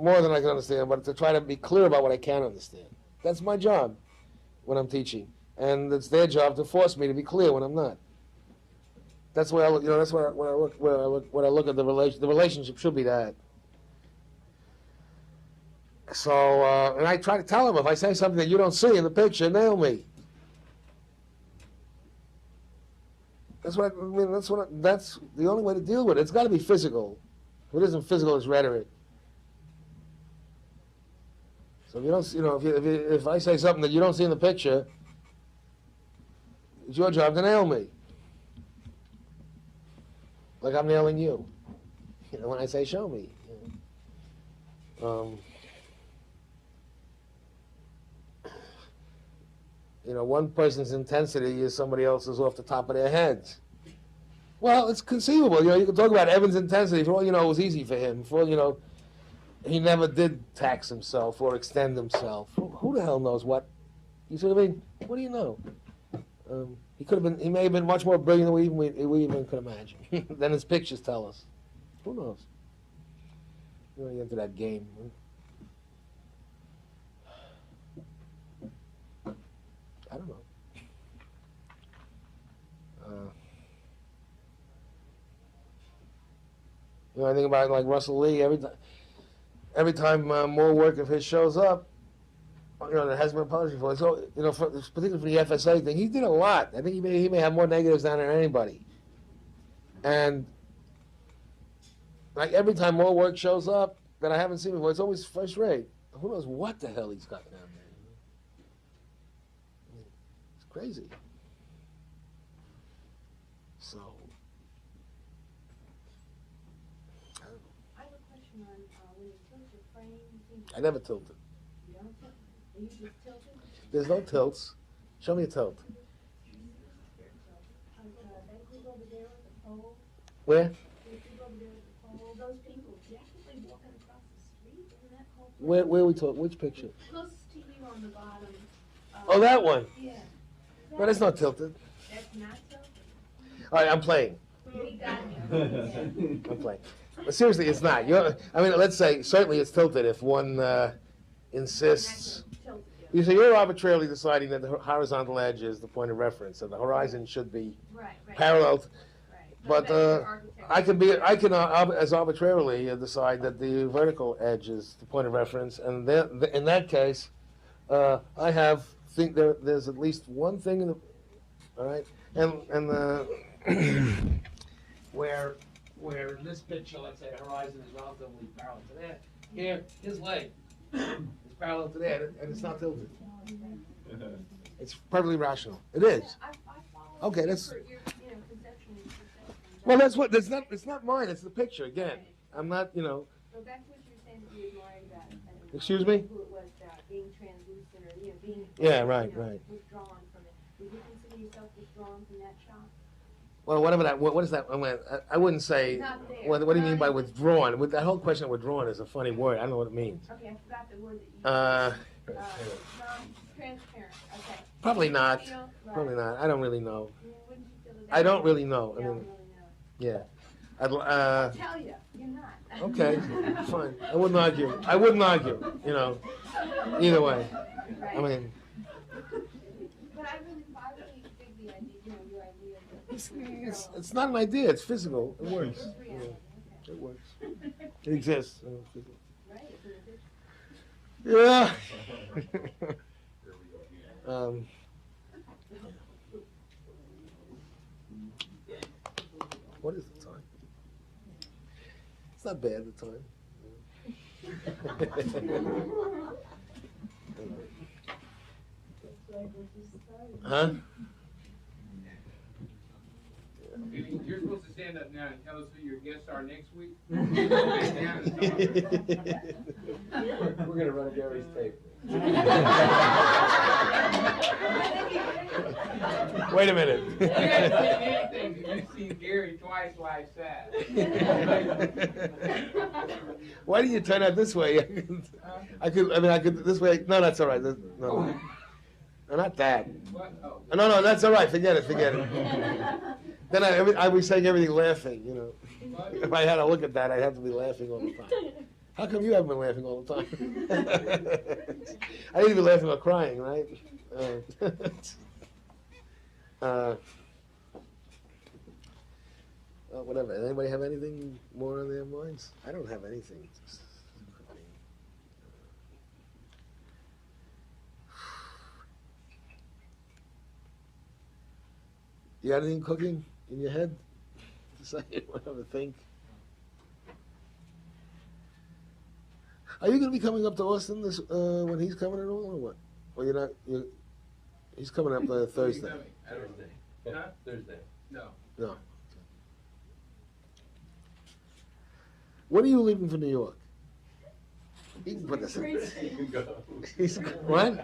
more than I can understand, but to try to be clear about what I can understand. That's my job when I'm teaching, and it's their job to force me to be clear when I'm not. That's where I look. That's where I look at the relation. The relationship should be that. So, and I try to tell them, if I say something that you don't see in the picture, nail me. That's what I mean. That's the only way to deal with it. It's got to be physical. If it isn't physical, it's rhetoric. So if you don't, if I say something that you don't see in the picture, it's your job to nail me. Like I'm nailing you. When I say show me. One person's intensity is somebody else's off the top of their heads. Well, it's conceivable. You can talk about Evan's intensity. For all you know, it was easy for him. For all you know, he never did tax himself or extend himself. Who the hell knows what? You see what I mean? What do you know? He could have been. He may have been much more brilliant than we even could imagine. Than his pictures tell us. Who knows? You get into that game. I don't know. I think about like Russell Lee. Every time more work of his shows up, that hasn't been published before. So particularly for the FSA thing, he did a lot. I think he may have more negatives down than anybody. And like every time more work shows up that I haven't seen before, it's always first rate. Who knows what the hell he's got down there? It's crazy. So. I have a question on when you tilt your frame. I never tilted. You don't tilt? Are you just tilted? There's no tilts. Show me a tilt. That group over there with the pole. Where? The group over there with the pole. Those people actually walking across the street. Isn't that whole place? Where we talk? Which picture? Closest to you on the bottom. Oh, that one. Yeah. No, that's not tilted. That's not tilted. All right, I'm playing. We got you. I'm playing. But seriously, it's not. Let's say certainly it's tilted if one insists. You say you're arbitrarily deciding that the horizontal edge is the point of reference, and the horizon should be parallel. But I can as arbitrarily decide that the vertical edge is the point of reference, and then in that case, I think there's at least one thing in the all right, and where in this picture, let's say the horizon is relatively parallel to that. Here, his leg is parallel to that, and it's not tilted. It's perfectly rational. It is. Okay, that's. Well, it's not mine. It's the picture again. I'm not. So back to what you were saying that you admired about it. Excuse me? Who it was being translucent or being right. withdrawn from it. Would you consider yourself withdrawn from that shot? Well, whatever that. What is that? I wouldn't say. Not there. What do you mean by withdrawn? With that whole question of withdrawn is a funny word. I don't know what it means. Okay, I forgot the word that you transparent. Okay. Probably not. Right. Probably not. I don't really know. Wouldn't you feel that I don't really know. You I don't mean, really know. yeah. I'll tell you, you're not. Okay, fine. I wouldn't argue. Either way. Right. I mean, But I really dig the idea, your idea of it's not an idea. It's physical. It works. it's reality. It works. It exists. Right, it's an addition. Yeah. What is the time? It's not bad, the time. Huh? You're supposed to stand up now and tell us who your guests are next week. We're gonna run Gary's tape. Wait a minute. You haven't seen anything, you've seen Gary twice life size. Why do you turn out this way? I could this way. No, that's all right. No, not that. What? Oh. No, that's all right. Forget it. Then I was saying everything laughing, If I had to look at that, I'd have to be laughing all the time. How come you haven't been laughing all the time? I either be laughing or crying, right? Whatever. Anybody have anything more on their minds? I don't have anything. You got anything cooking in your head to say? Whatever, think. Are you going to be coming up to Austin this when he's coming at all, or what? Well, you're not. He's coming up Thursday. Thursday. Huh? Thursday. No. No. When are you leaving for New York? He can put this in. You can go. He's what?